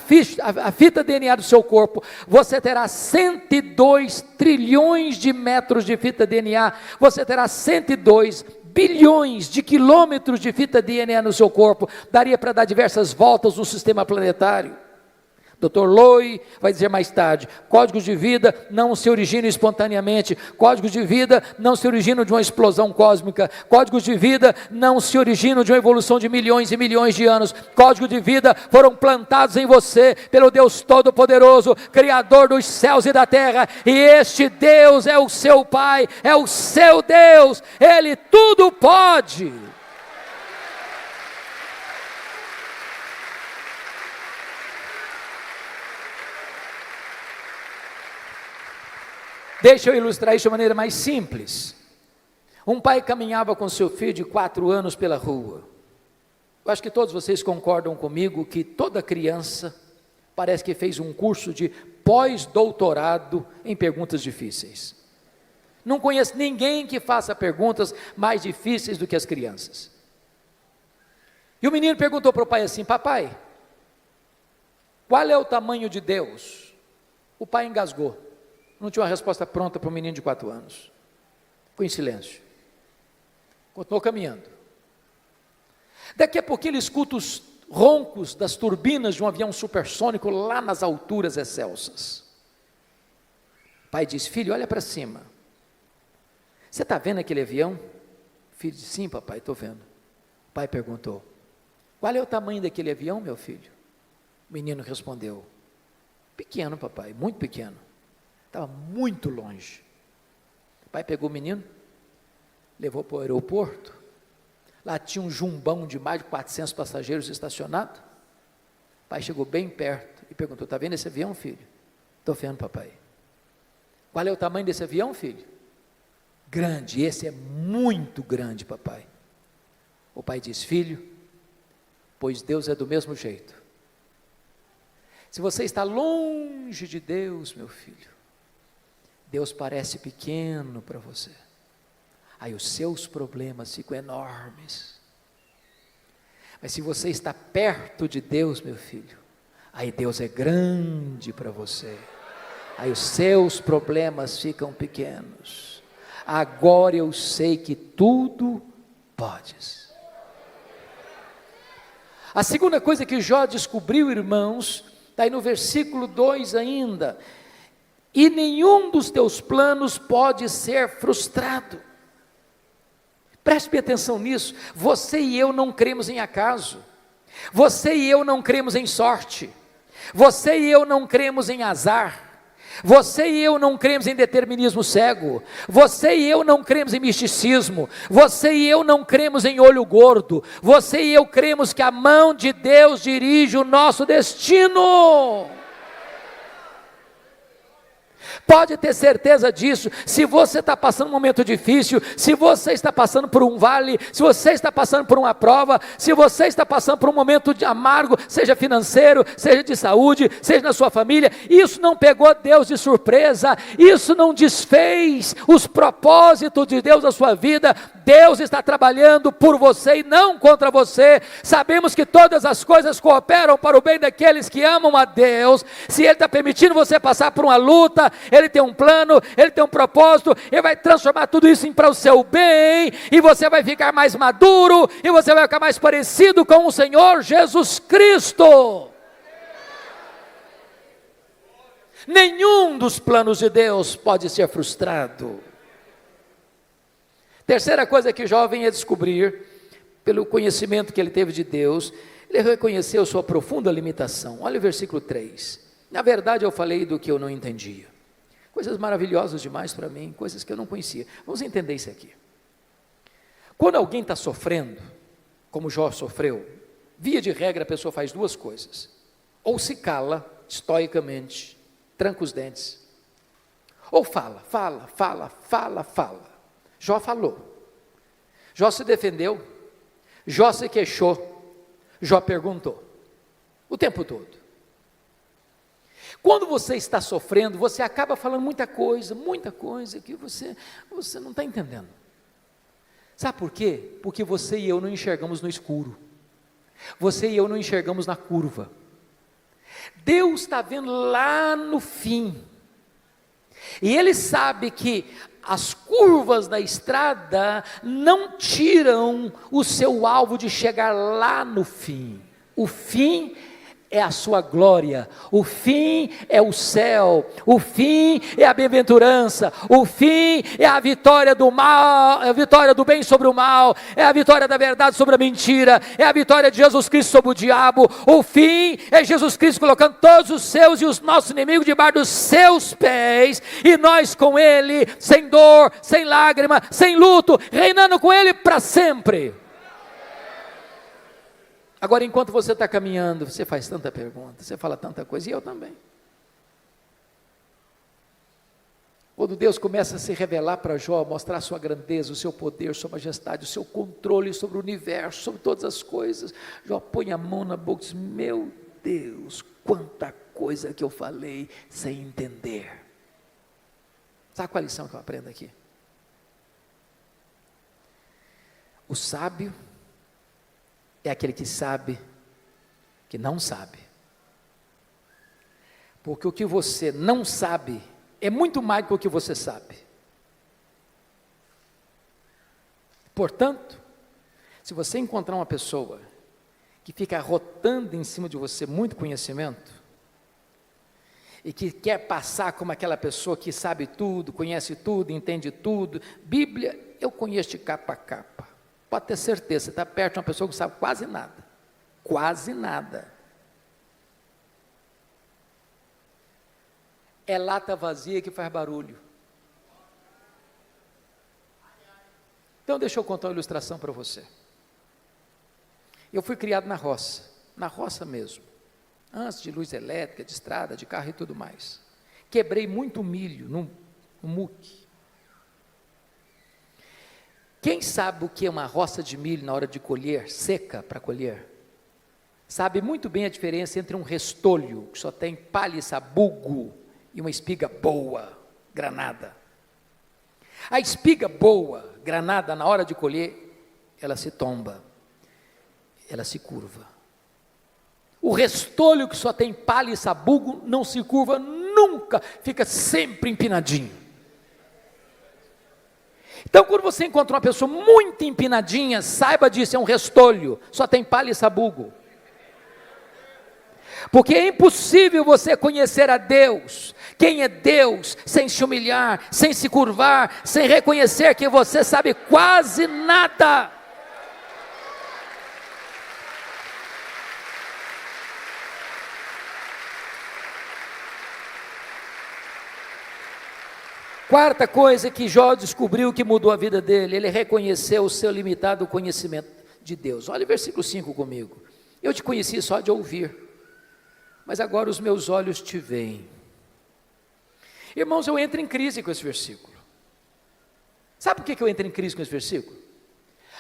a fita DNA do seu corpo, você terá 102 trilhões de metros de fita DNA, você terá 102 bilhões de quilômetros de fita DNA no seu corpo, daria para dar diversas voltas no sistema planetário. Dr. Loy vai dizer mais tarde, códigos de vida não se originam espontaneamente, códigos de vida não se originam de uma explosão cósmica, códigos de vida não se originam de uma evolução de milhões e milhões de anos, códigos de vida foram plantados em você, pelo Deus Todo-Poderoso, Criador dos céus e da terra, e este Deus é o seu Pai, é o seu Deus, Ele tudo pode. Deixa eu ilustrar isso de maneira mais simples. Um pai caminhava com seu filho de 4 anos pela rua. Eu acho que todos vocês concordam comigo que toda criança parece que fez um curso de pós-doutorado em perguntas difíceis. Não conheço ninguém que faça perguntas mais difíceis do que as crianças. E o menino perguntou para o pai assim: papai, qual é o tamanho de Deus? O pai engasgou. Não tinha uma resposta pronta para um menino de 4 anos. Ficou em silêncio. Continuou caminhando. Daqui a pouco ele escuta os roncos das turbinas de um avião supersônico lá nas alturas excelsas. O pai diz: filho, olha para cima. Você está vendo aquele avião? O filho disse: sim, papai, estou vendo. O pai perguntou: qual é o tamanho daquele avião, meu filho? O menino respondeu: pequeno, papai, muito pequeno. Estava muito longe. O pai pegou o menino, levou para o aeroporto. Lá tinha um jumbão de mais de 400 passageiros estacionado. O pai chegou bem perto e perguntou: está vendo esse avião, filho? Estou vendo, papai. Qual é o tamanho desse avião, filho? Grande, esse é muito grande, papai. O pai disse: filho, pois Deus é do mesmo jeito. Se você está longe de Deus, meu filho, Deus parece pequeno para você. Aí os seus problemas ficam enormes. Mas se você está perto de Deus, meu filho, aí Deus é grande para você. Aí os seus problemas ficam pequenos. Agora eu sei que tudo podes. A segunda coisa que Jó descobriu, irmãos, está aí no versículo 2 ainda: e nenhum dos teus planos pode ser frustrado. Preste bem atenção nisso. Você e eu não cremos em acaso, você e eu não cremos em sorte, você e eu não cremos em azar, você e eu não cremos em determinismo cego, você e eu não cremos em misticismo, você e eu não cremos em olho gordo, você e eu cremos que a mão de Deus dirige o nosso destino. Pode ter certeza disso. Se você está passando um momento difícil, se você está passando por um vale, se você está passando por uma prova, se você está passando por um momento de amargo, seja financeiro, seja de saúde, seja na sua família, isso não pegou Deus de surpresa, isso não desfez os propósitos de Deus na sua vida. Deus está trabalhando por você e não contra você. Sabemos que todas as coisas cooperam para o bem daqueles que amam a Deus. Se Ele está permitindo você passar por uma luta, Ele tem um plano, Ele tem um propósito, Ele vai transformar tudo isso para o seu bem, e você vai ficar mais maduro, e você vai ficar mais parecido com o Senhor Jesus Cristo. Nenhum dos planos de Deus pode ser frustrado. Terceira coisa que Jó vem a descobrir, pelo conhecimento que ele teve de Deus, ele reconheceu sua profunda limitação. Olha o versículo 3. Na verdade, eu falei do que eu não entendia. Coisas maravilhosas demais para mim, coisas que eu não conhecia. Vamos entender isso aqui. Quando alguém está sofrendo, como Jó sofreu, via de regra a pessoa faz duas coisas: ou se cala estoicamente, tranca os dentes, ou fala. Jó falou, Jó se defendeu, Jó se queixou, Jó perguntou, o tempo todo. Quando você está sofrendo, você acaba falando muita coisa que você não está entendendo. Sabe por quê? Porque você e eu não enxergamos no escuro, você e eu não enxergamos na curva. Deus está vendo lá no fim, e Ele sabe que as curvas da estrada não tiram o seu alvo de chegar lá no fim. O fim é a sua glória, o fim é o céu, o fim é a bem-aventurança, o fim é a vitória do mal, é a vitória do bem sobre o mal, é a vitória da verdade sobre a mentira, é a vitória de Jesus Cristo sobre o diabo. O fim é Jesus Cristo colocando todos os seus e os nossos inimigos debaixo dos seus pés, e nós com Ele, sem dor, sem lágrima, sem luto, reinando com Ele para sempre. Agora, enquanto você está caminhando, você faz tanta pergunta, você fala tanta coisa, e eu também. Quando Deus começa a se revelar para Jó, mostrar a sua grandeza, o seu poder, sua majestade, o seu controle sobre o universo, sobre todas as coisas, Jó põe a mão na boca e diz: meu Deus, quanta coisa que eu falei sem entender. Sabe qual a lição que eu aprendo aqui? O sábio é aquele que sabe que não sabe, porque o que você não sabe é muito mais do que o que você sabe. Portanto, se você encontrar uma pessoa que fica rotando em cima de você muito conhecimento, e que quer passar como aquela pessoa que sabe tudo, conhece tudo, entende tudo, Bíblia, eu conheço de capa a capa. Pode ter certeza, você está perto de uma pessoa que sabe quase nada. Quase nada. É lata vazia que faz barulho. Então deixa eu contar uma ilustração para você. Eu fui criado na roça mesmo. Antes de luz elétrica, de estrada, de carro e tudo mais. Quebrei muito milho no muque. Quem sabe o que é uma roça de milho na hora de colher, seca para colher, sabe muito bem a diferença entre um restolho, que só tem palha e sabugo, e uma espiga boa, granada. A espiga boa, granada, na hora de colher, ela se tomba, ela se curva. O restolho que só tem palha e sabugo, não se curva nunca, fica sempre empinadinho. Então, quando você encontra uma pessoa muito empinadinha, saiba disso, é um restolho, só tem palha e sabugo. Porque é impossível você conhecer a Deus, quem é Deus, sem se humilhar, sem se curvar, sem reconhecer que você sabe quase nada. Quarta coisa que Jó descobriu que mudou a vida dele, ele reconheceu o seu limitado conhecimento de Deus. Olha o versículo 5 comigo. Eu te conheci só de ouvir, mas agora os meus olhos te veem. Irmãos, eu entro em crise com esse versículo. Sabe por que eu entro em crise com esse versículo?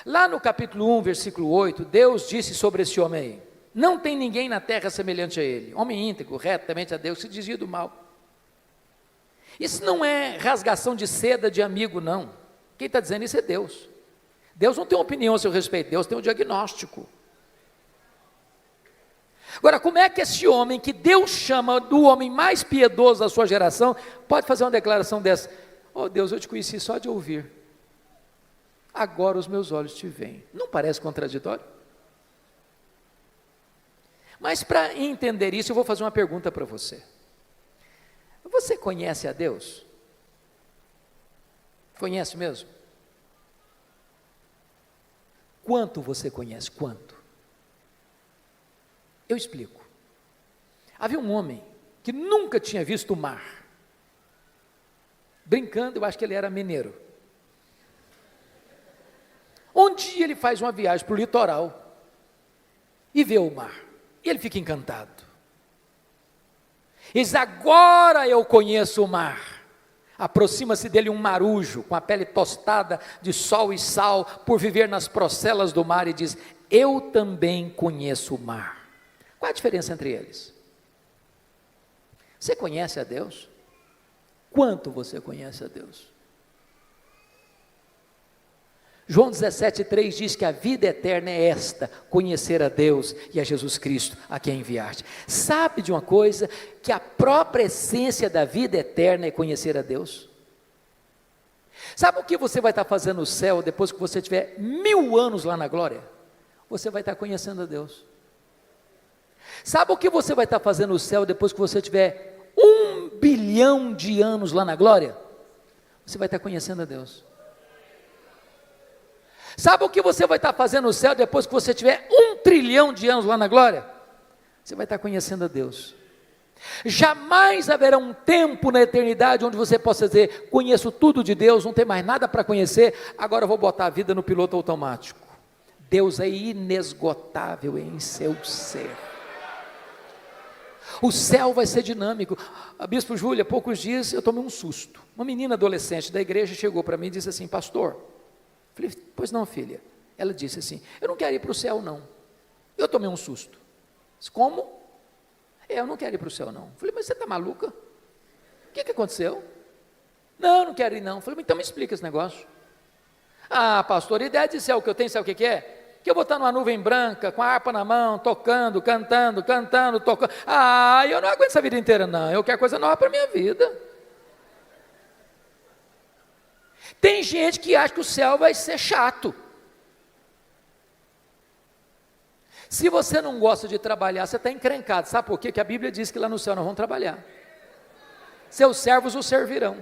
Lá no capítulo 1, versículo 8, Deus disse sobre esse homem aí: não tem ninguém na terra semelhante a ele, homem íntegro, reto, temente a Deus, se desvia do mal. Isso não é rasgação de seda de amigo, não. Quem está dizendo isso é Deus. Deus não tem uma opinião a seu respeito, Deus tem um diagnóstico. Agora, como é que esse homem, que Deus chama do homem mais piedoso da sua geração, pode fazer uma declaração dessa? Oh Deus, eu te conheci só de ouvir, agora os meus olhos te veem. Não parece contraditório? Mas para entender isso, eu vou fazer uma pergunta para você. Você conhece a Deus? Conhece mesmo? Quanto você conhece? Quanto? Eu explico. Havia um homem que nunca tinha visto o mar. Brincando, eu acho que ele era mineiro. Um dia ele faz uma viagem para o litoral e vê o mar. E ele fica encantado. Ele diz: agora eu conheço o mar. Aproxima-se dele um marujo, com a pele tostada de sol e sal, por viver nas procelas do mar, e diz: eu também conheço o mar. Qual a diferença entre eles? Você conhece a Deus? Quanto você conhece a Deus? João 17,3 diz que a vida eterna é esta: conhecer a Deus e a Jesus Cristo, a quem enviaste. Sabe de uma coisa? Que a própria essência da vida eterna é conhecer a Deus. Sabe o que você vai estar fazendo no céu depois que você tiver 1000 anos lá na glória? Você vai estar conhecendo a Deus. Sabe o que você vai estar fazendo no céu depois que você tiver 1 bilhão de anos lá na glória? Você vai estar conhecendo a Deus. Sabe o que você vai estar fazendo no céu depois que você tiver 1 trilhão de anos lá na glória? Você vai estar conhecendo a Deus. Jamais haverá um tempo na eternidade onde você possa dizer: conheço tudo de Deus, não tem mais nada para conhecer, agora eu vou botar a vida no piloto automático. Deus é inesgotável em seu ser. O céu vai ser dinâmico. A Bispo Júlia, há poucos dias eu tomei um susto. Uma menina adolescente da igreja chegou para mim e disse assim: pastor. Falei: pois não, filha. Ela disse assim: eu não quero ir para o céu não. Eu tomei um susto. Disse: como? Eu não quero ir para o céu não. Falei: mas você está maluca? O que aconteceu? Não quero ir não. Falei: então me explica esse negócio. Ah, pastor, a ideia de céu que eu tenho, sabe o que é? Que eu vou estar numa nuvem branca, com a harpa na mão, tocando, cantando, tocando. Ah, eu não aguento essa vida inteira não, eu quero coisa nova para a minha vida. Tem gente que acha que o céu vai ser chato. Se você não gosta de trabalhar, você está encrencado. Sabe por quê? Que a Bíblia diz que lá no céu nós vamos trabalhar. Seus servos o servirão.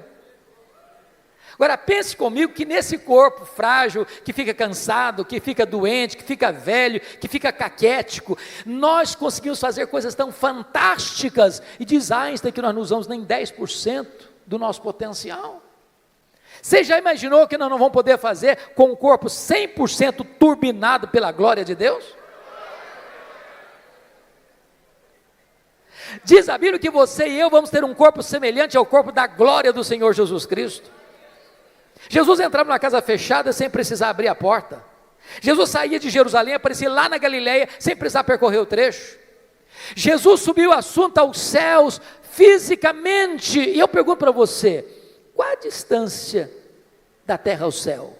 Agora pense comigo que nesse corpo frágil, que fica cansado, que fica doente, que fica velho, que fica caquético, nós conseguimos fazer coisas tão fantásticas, e diz Einstein que nós não usamos nem 10% do nosso potencial. Você já imaginou que nós não vamos poder fazer com um corpo 100% turbinado pela glória de Deus? Diz a Bíblia que você e eu vamos ter um corpo semelhante ao corpo da glória do Senhor Jesus Cristo. Jesus entrava numa casa fechada sem precisar abrir a porta. Jesus saía de Jerusalém, aparecia lá na Galileia sem precisar percorrer o trecho. Jesus subiu o assunto aos céus fisicamente. E eu pergunto para você: qual a distância da terra ao céu?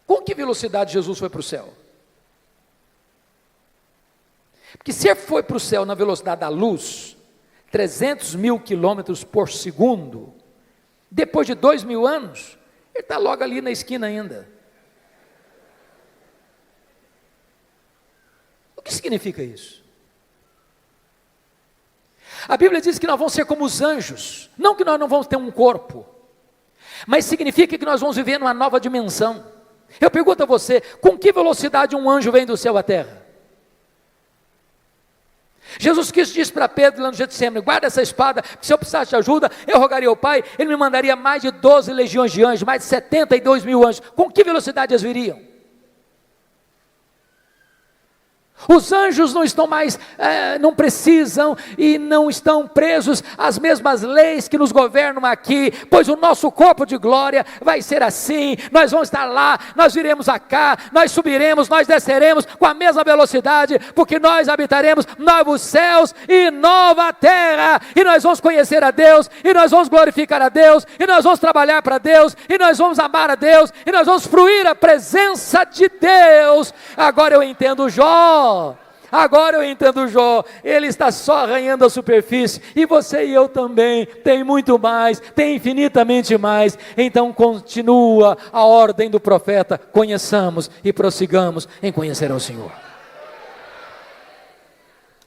Com que velocidade Jesus foi para o céu? Porque se ele foi para o céu na velocidade da luz, 300 mil quilômetros por segundo, depois de 2000 anos, ele está logo ali na esquina ainda. O que significa isso? A Bíblia diz que nós vamos ser como os anjos, não que nós não vamos ter um corpo, mas significa que nós vamos viver numa nova dimensão. Eu pergunto a você: com que velocidade um anjo vem do céu à terra? Jesus Cristo disse para Pedro lá no Getsemane: guarda essa espada, porque se eu precisasse de ajuda, eu rogaria ao Pai, Ele me mandaria mais de 12 legiões de anjos, mais de 72 mil anjos. Com que velocidade eles viriam? Os anjos não estão mais, não precisam e não estão presos às mesmas leis que nos governam aqui, pois o nosso corpo de glória vai ser assim. Nós vamos estar lá, nós viremos cá, nós subiremos, nós desceremos com a mesma velocidade, porque nós habitaremos novos céus e nova terra, e nós vamos conhecer a Deus, e nós vamos glorificar a Deus, e nós vamos trabalhar para Deus, e nós vamos amar a Deus, e nós vamos fruir a presença de Deus. Agora eu entendo Jó. Ele está só arranhando a superfície, e você e eu também, tem muito mais, tem infinitamente mais. Então continua a ordem do profeta: conheçamos e prossigamos em conhecer ao Senhor.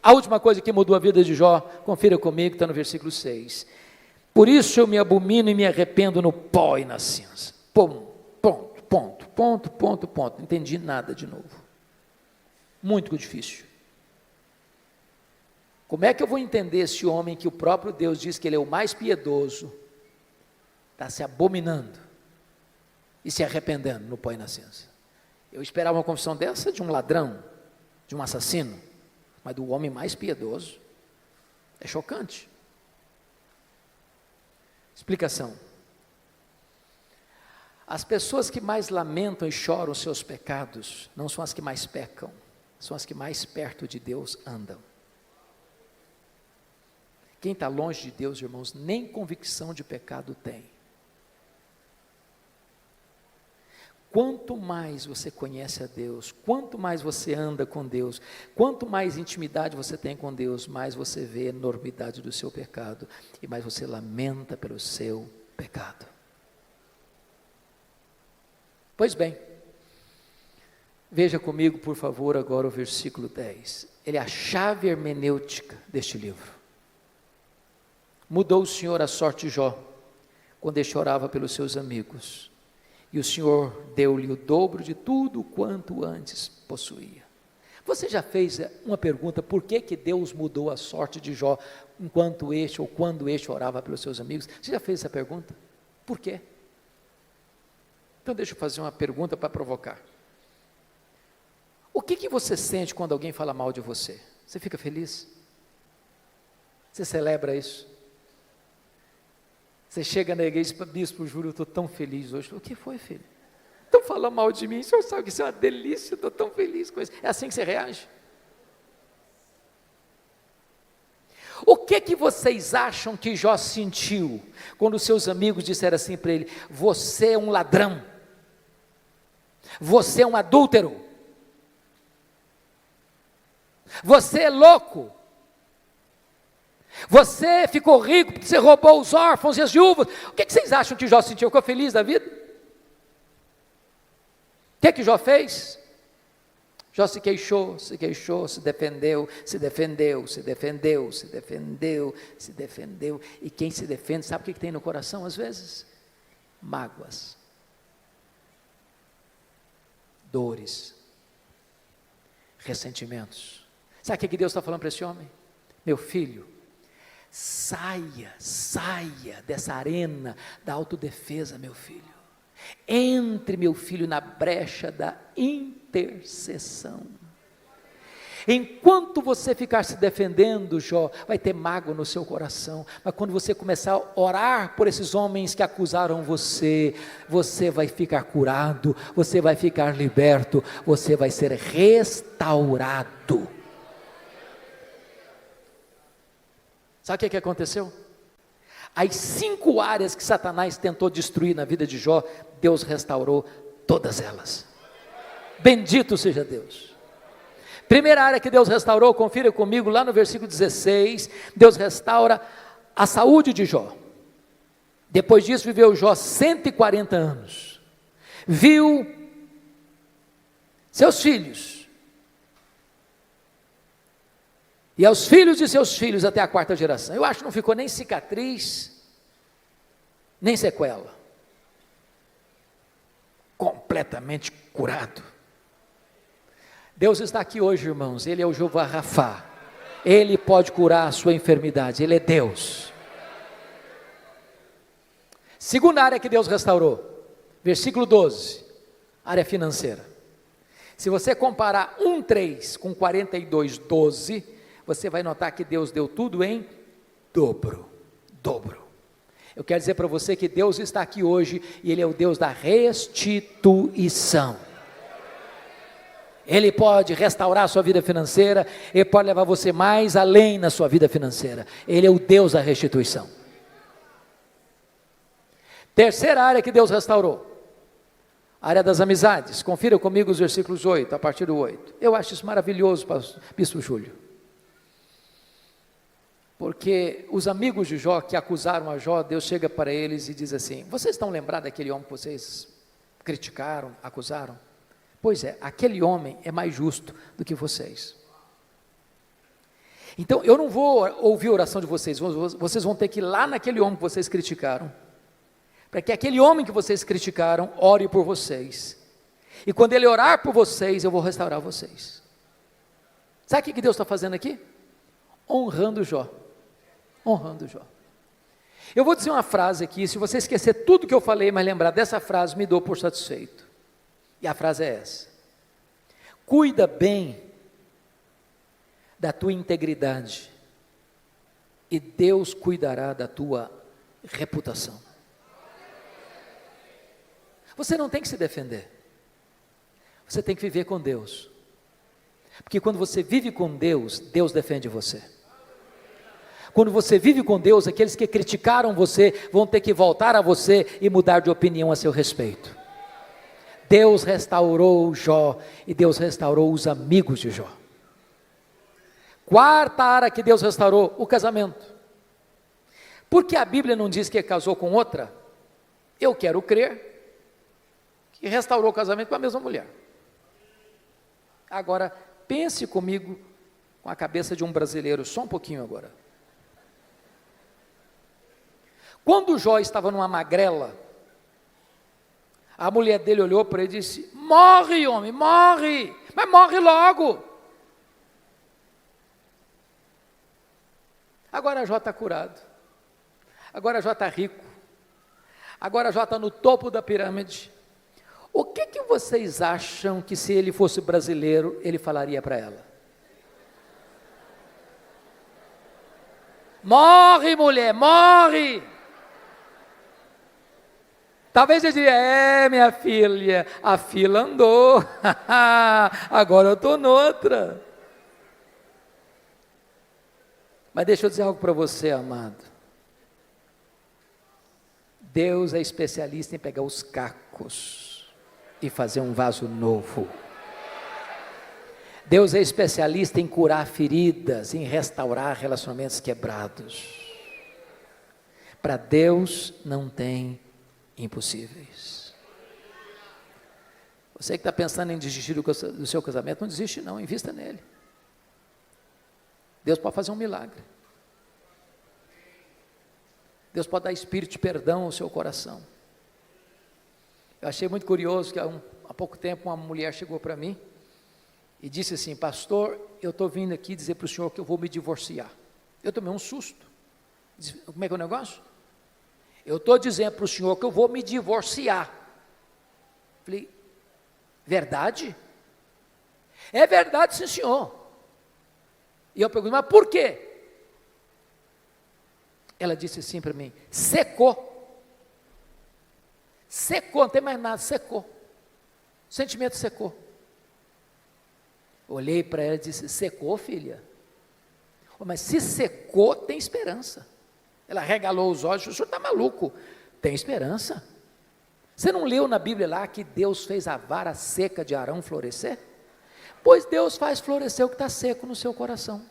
A última coisa que mudou a vida de Jó, confira comigo, está no versículo 6. Por isso eu me abomino e me arrependo no pó e na cinza. Ponto. Ponto, ponto, ponto, ponto. Não entendi nada de novo. Muito difícil. Como é que eu vou entender esse homem que o próprio Deus diz que ele é o mais piedoso, está se abominando e se arrependendo no pó e na cinza? Eu esperava uma confissão dessa de um ladrão, de um assassino, mas do homem mais piedoso. É chocante. Explicação. As pessoas que mais lamentam e choram os seus pecados, não são as que mais pecam, são as que mais perto de Deus andam. Quem está longe de Deus, irmãos, nem convicção de pecado tem. Quanto mais você conhece a Deus, quanto mais você anda com Deus, quanto mais intimidade você tem com Deus, mais você vê a enormidade do seu pecado e mais você lamenta pelo seu pecado. Pois bem, veja comigo, por favor, agora o versículo 10. Ele é a chave hermenêutica deste livro. Mudou o Senhor a sorte de Jó, quando ele chorava pelos seus amigos, e o Senhor deu-lhe o dobro de tudo quanto antes possuía. Você já fez uma pergunta, por que Deus mudou a sorte de Jó, enquanto este ou quando este orava pelos seus amigos? Você já fez essa pergunta? Por quê? Então deixa eu fazer uma pergunta para provocar. O que você sente quando alguém fala mal de você? Você fica feliz? Você celebra isso? Você chega na igreja e diz, bispo, juro, eu estou tão feliz hoje. O que foi, filho? Estão falando mal de mim, o senhor sabe que isso é uma delícia, eu estou tão feliz com isso. É assim que você reage? O que vocês acham que Jó sentiu, quando os seus amigos disseram assim para ele, você é um ladrão, você é um adúltero, você é louco, você ficou rico porque você roubou os órfãos e as viúvas? O que vocês acham que Jó sentiu? Ficou feliz da vida? O que Jó fez? Jó se queixou, se defendeu, e quem se defende, sabe o que tem no coração às vezes? Mágoas, dores, ressentimentos. Sabe o que Deus está falando para esse homem? Meu filho, saia dessa arena da autodefesa, meu filho. Entre, meu filho, na brecha da intercessão. Enquanto você ficar se defendendo, Jó, vai ter mágoa no seu coração, mas quando você começar a orar por esses homens que acusaram você, você vai ficar curado, você vai ficar liberto, você vai ser restaurado. Sabe o que aconteceu? As 5 áreas que Satanás tentou destruir na vida de Jó, Deus restaurou todas elas. Bendito seja Deus. Primeira área que Deus restaurou, confira comigo lá no versículo 16, Deus restaura a saúde de Jó. Depois disso viveu Jó 140 anos, viu seus filhos, e aos filhos de seus filhos até a 4ª geração. Eu acho que não ficou nem cicatriz, nem sequela. Completamente curado. Deus está aqui hoje, irmãos. Ele é o Jeová Rafá. Ele pode curar a sua enfermidade. Ele é Deus. Segunda área que Deus restaurou, versículo 12, área financeira. Se você comparar 1:3 com 42:12, você vai notar que Deus deu tudo em dobro. Eu quero dizer para você que Deus está aqui hoje e Ele é o Deus da restituição. Ele pode restaurar a sua vida financeira, Ele pode levar você mais além na sua vida financeira. Ele é o Deus da restituição. Terceira área que Deus restaurou, a área das amizades. Confira comigo os versículos 8, a partir do 8. Eu acho isso maravilhoso, bispo Júlio. Porque os amigos de Jó que acusaram a Jó, Deus chega para eles e diz assim, vocês estão lembrados daquele homem que vocês criticaram, acusaram? Pois é, aquele homem é mais justo do que vocês. Então eu não vou ouvir a oração de vocês, vocês vão ter que ir lá naquele homem que vocês criticaram, para que aquele homem que vocês criticaram ore por vocês. E quando ele orar por vocês, eu vou restaurar vocês. Sabe o que Deus está fazendo aqui? Honrando Jó. Honrando Jó. Eu vou dizer uma frase aqui, se você esquecer tudo que eu falei, mas lembrar dessa frase, me dou por satisfeito. E a frase é essa: cuida bem da tua integridade, e Deus cuidará da tua reputação. Você não tem que se defender, você tem que viver com Deus, porque quando você vive com Deus, Deus defende você. Quando você vive com Deus, aqueles que criticaram você vão ter que voltar a você e mudar de opinião a seu respeito. Deus restaurou Jó, e Deus restaurou os amigos de Jó. Quarta área que Deus restaurou, o casamento. Porque a Bíblia não diz que ele casou com outra? Eu quero crer que restaurou o casamento com a mesma mulher. Agora, pense comigo com a cabeça de um brasileiro, só um pouquinho agora. Quando Jó estava numa magrela, a mulher dele olhou para ele e disse: morre, homem, morre, mas morre logo. Agora Jó está curado, agora Jó está rico, agora Jó está no topo da pirâmide. O que vocês acham que, se ele fosse brasileiro, ele falaria para ela? Morre, mulher, morre. Talvez ele diria: minha filha, a fila andou, agora eu estou noutra. Mas deixa eu dizer algo para você, amado. Deus é especialista em pegar os cacos e fazer um vaso novo. Deus é especialista em curar feridas, em restaurar relacionamentos quebrados. Para Deus não tem impossíveis. Você que está pensando em desistir do seu casamento, não desiste não, invista nele. Deus pode fazer um milagre. Deus pode dar espírito de perdão ao seu coração. Eu achei muito curioso que há pouco tempo uma mulher chegou para mim e disse assim: pastor, eu estou vindo aqui dizer para o senhor que eu vou me divorciar. Eu tomei um susto. Disse: como é que é o negócio? Eu estou dizendo para o senhor que eu vou me divorciar. Falei: verdade? É verdade, sim, senhor. E eu perguntei: mas por quê? Ela disse assim para mim: secou. Secou, não tem mais nada, secou. O sentimento secou. Olhei para ela e disse: secou, filha? Oh, mas se secou, tem esperança. Ela regalou os olhos: o senhor está maluco? Tem esperança. Você não leu na Bíblia lá que Deus fez a vara seca de Arão florescer? Pois Deus faz florescer o que está seco no seu coração.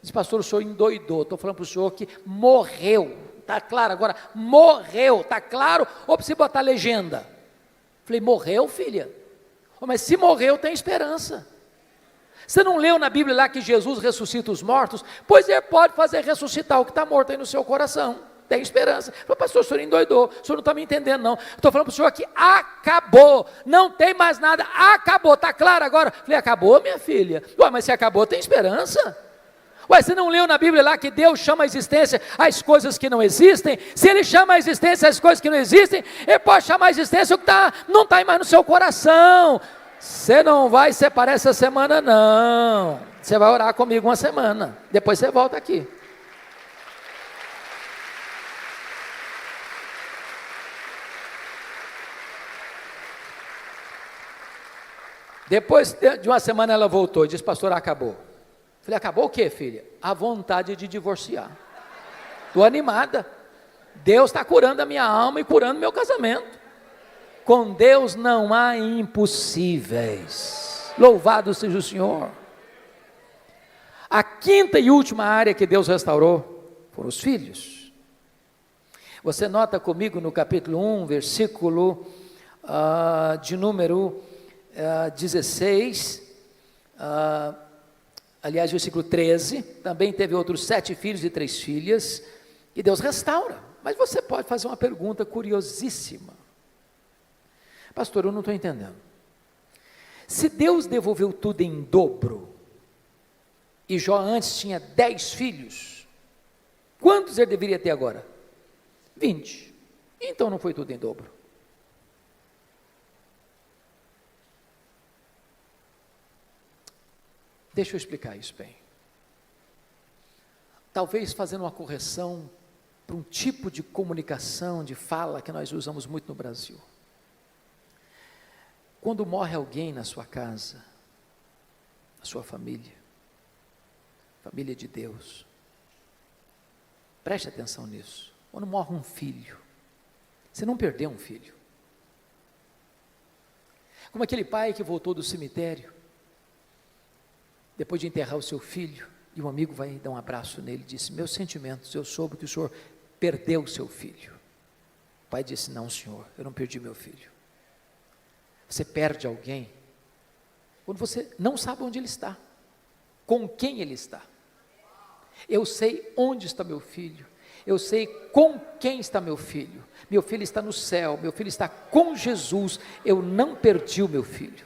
Diz: pastor, o senhor endoidou. Estou falando para o senhor que morreu. Está claro agora? Morreu, está claro? Ou precisa botar legenda? Falei: morreu, filha? Oh, mas se morreu, tem esperança. Você não leu na Bíblia lá que Jesus ressuscita os mortos? Pois ele pode fazer ressuscitar o que está morto aí no seu coração. Tem esperança. Falei: pastor, o senhor endoidou, o senhor não está me entendendo não. Estou falando para o senhor que acabou, não tem mais nada, acabou, está claro agora? Falei: acabou, minha filha? Ué, mas se acabou, tem esperança. Ué, você não leu na Bíblia lá que Deus chama a existência as coisas que não existem? Se Ele chama a existência as coisas que não existem, Ele pode chamar a existência o que não está mais no seu coração. Você não vai separar essa semana não, você vai orar comigo uma semana, depois você volta aqui. Depois de uma semana ela voltou e disse: pastor, acabou. Falei: acabou o quê, filha? A vontade de divorciar. Estou animada. Deus está curando a minha alma e curando meu casamento. Com Deus não há impossíveis. Louvado seja o Senhor. A quinta e última área que Deus restaurou foram os filhos. Você nota comigo no capítulo 1, versículo de número 16, aliás, versículo 13, também teve outros 7 filhos e 3 filhas, E Deus restaura. Mas você pode fazer uma pergunta curiosíssima. Pastor, eu não estou entendendo. Se Deus devolveu tudo em dobro, e Jó antes tinha 10 filhos, quantos ele deveria ter agora? 20. Então não foi tudo em dobro. Deixa eu explicar isso bem. Talvez fazendo uma correção para um tipo de comunicação, de fala que nós usamos muito no Brasil. Quando morre alguém na sua casa, na sua família, família de Deus, preste atenção nisso. Quando morre um filho, você não perdeu um filho. Como aquele pai que voltou do cemitério, depois de enterrar o seu filho, e um amigo vai dar um abraço nele e disse: meus sentimentos, eu soube que o senhor perdeu o seu filho. O pai disse: não, senhor, eu não perdi meu filho. Você perde alguém quando você não sabe onde ele está, com quem ele está. Eu sei onde está meu filho, eu sei com quem está meu filho está no céu, meu filho está com Jesus, eu não perdi o meu filho.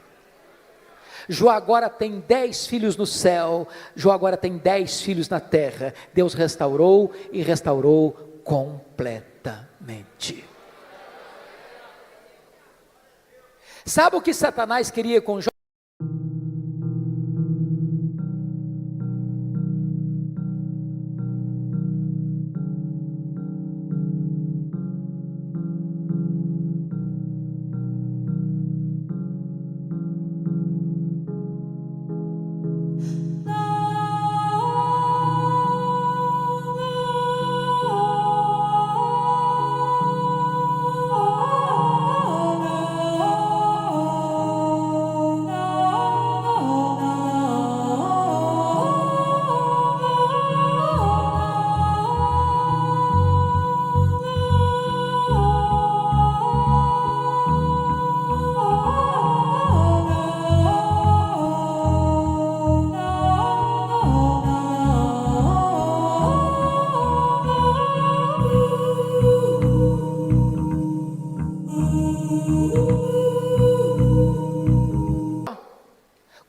Jó agora tem 10 filhos no céu, Jó agora tem 10 filhos na terra. Deus restaurou e restaurou completamente. Sabe o que Satanás queria com Jó?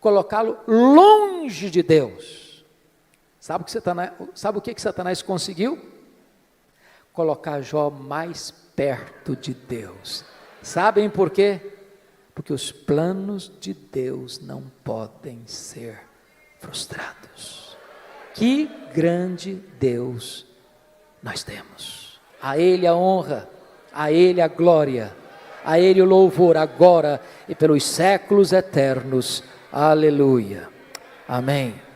Colocá-lo longe de Deus. Sabe o que Satanás conseguiu? Colocar Jó mais perto de Deus. Sabem por quê? Porque os planos de Deus não podem ser frustrados. Que grande Deus nós temos. A Ele a honra, a Ele a glória, a Ele o louvor agora e pelos séculos eternos. Aleluia. Amém.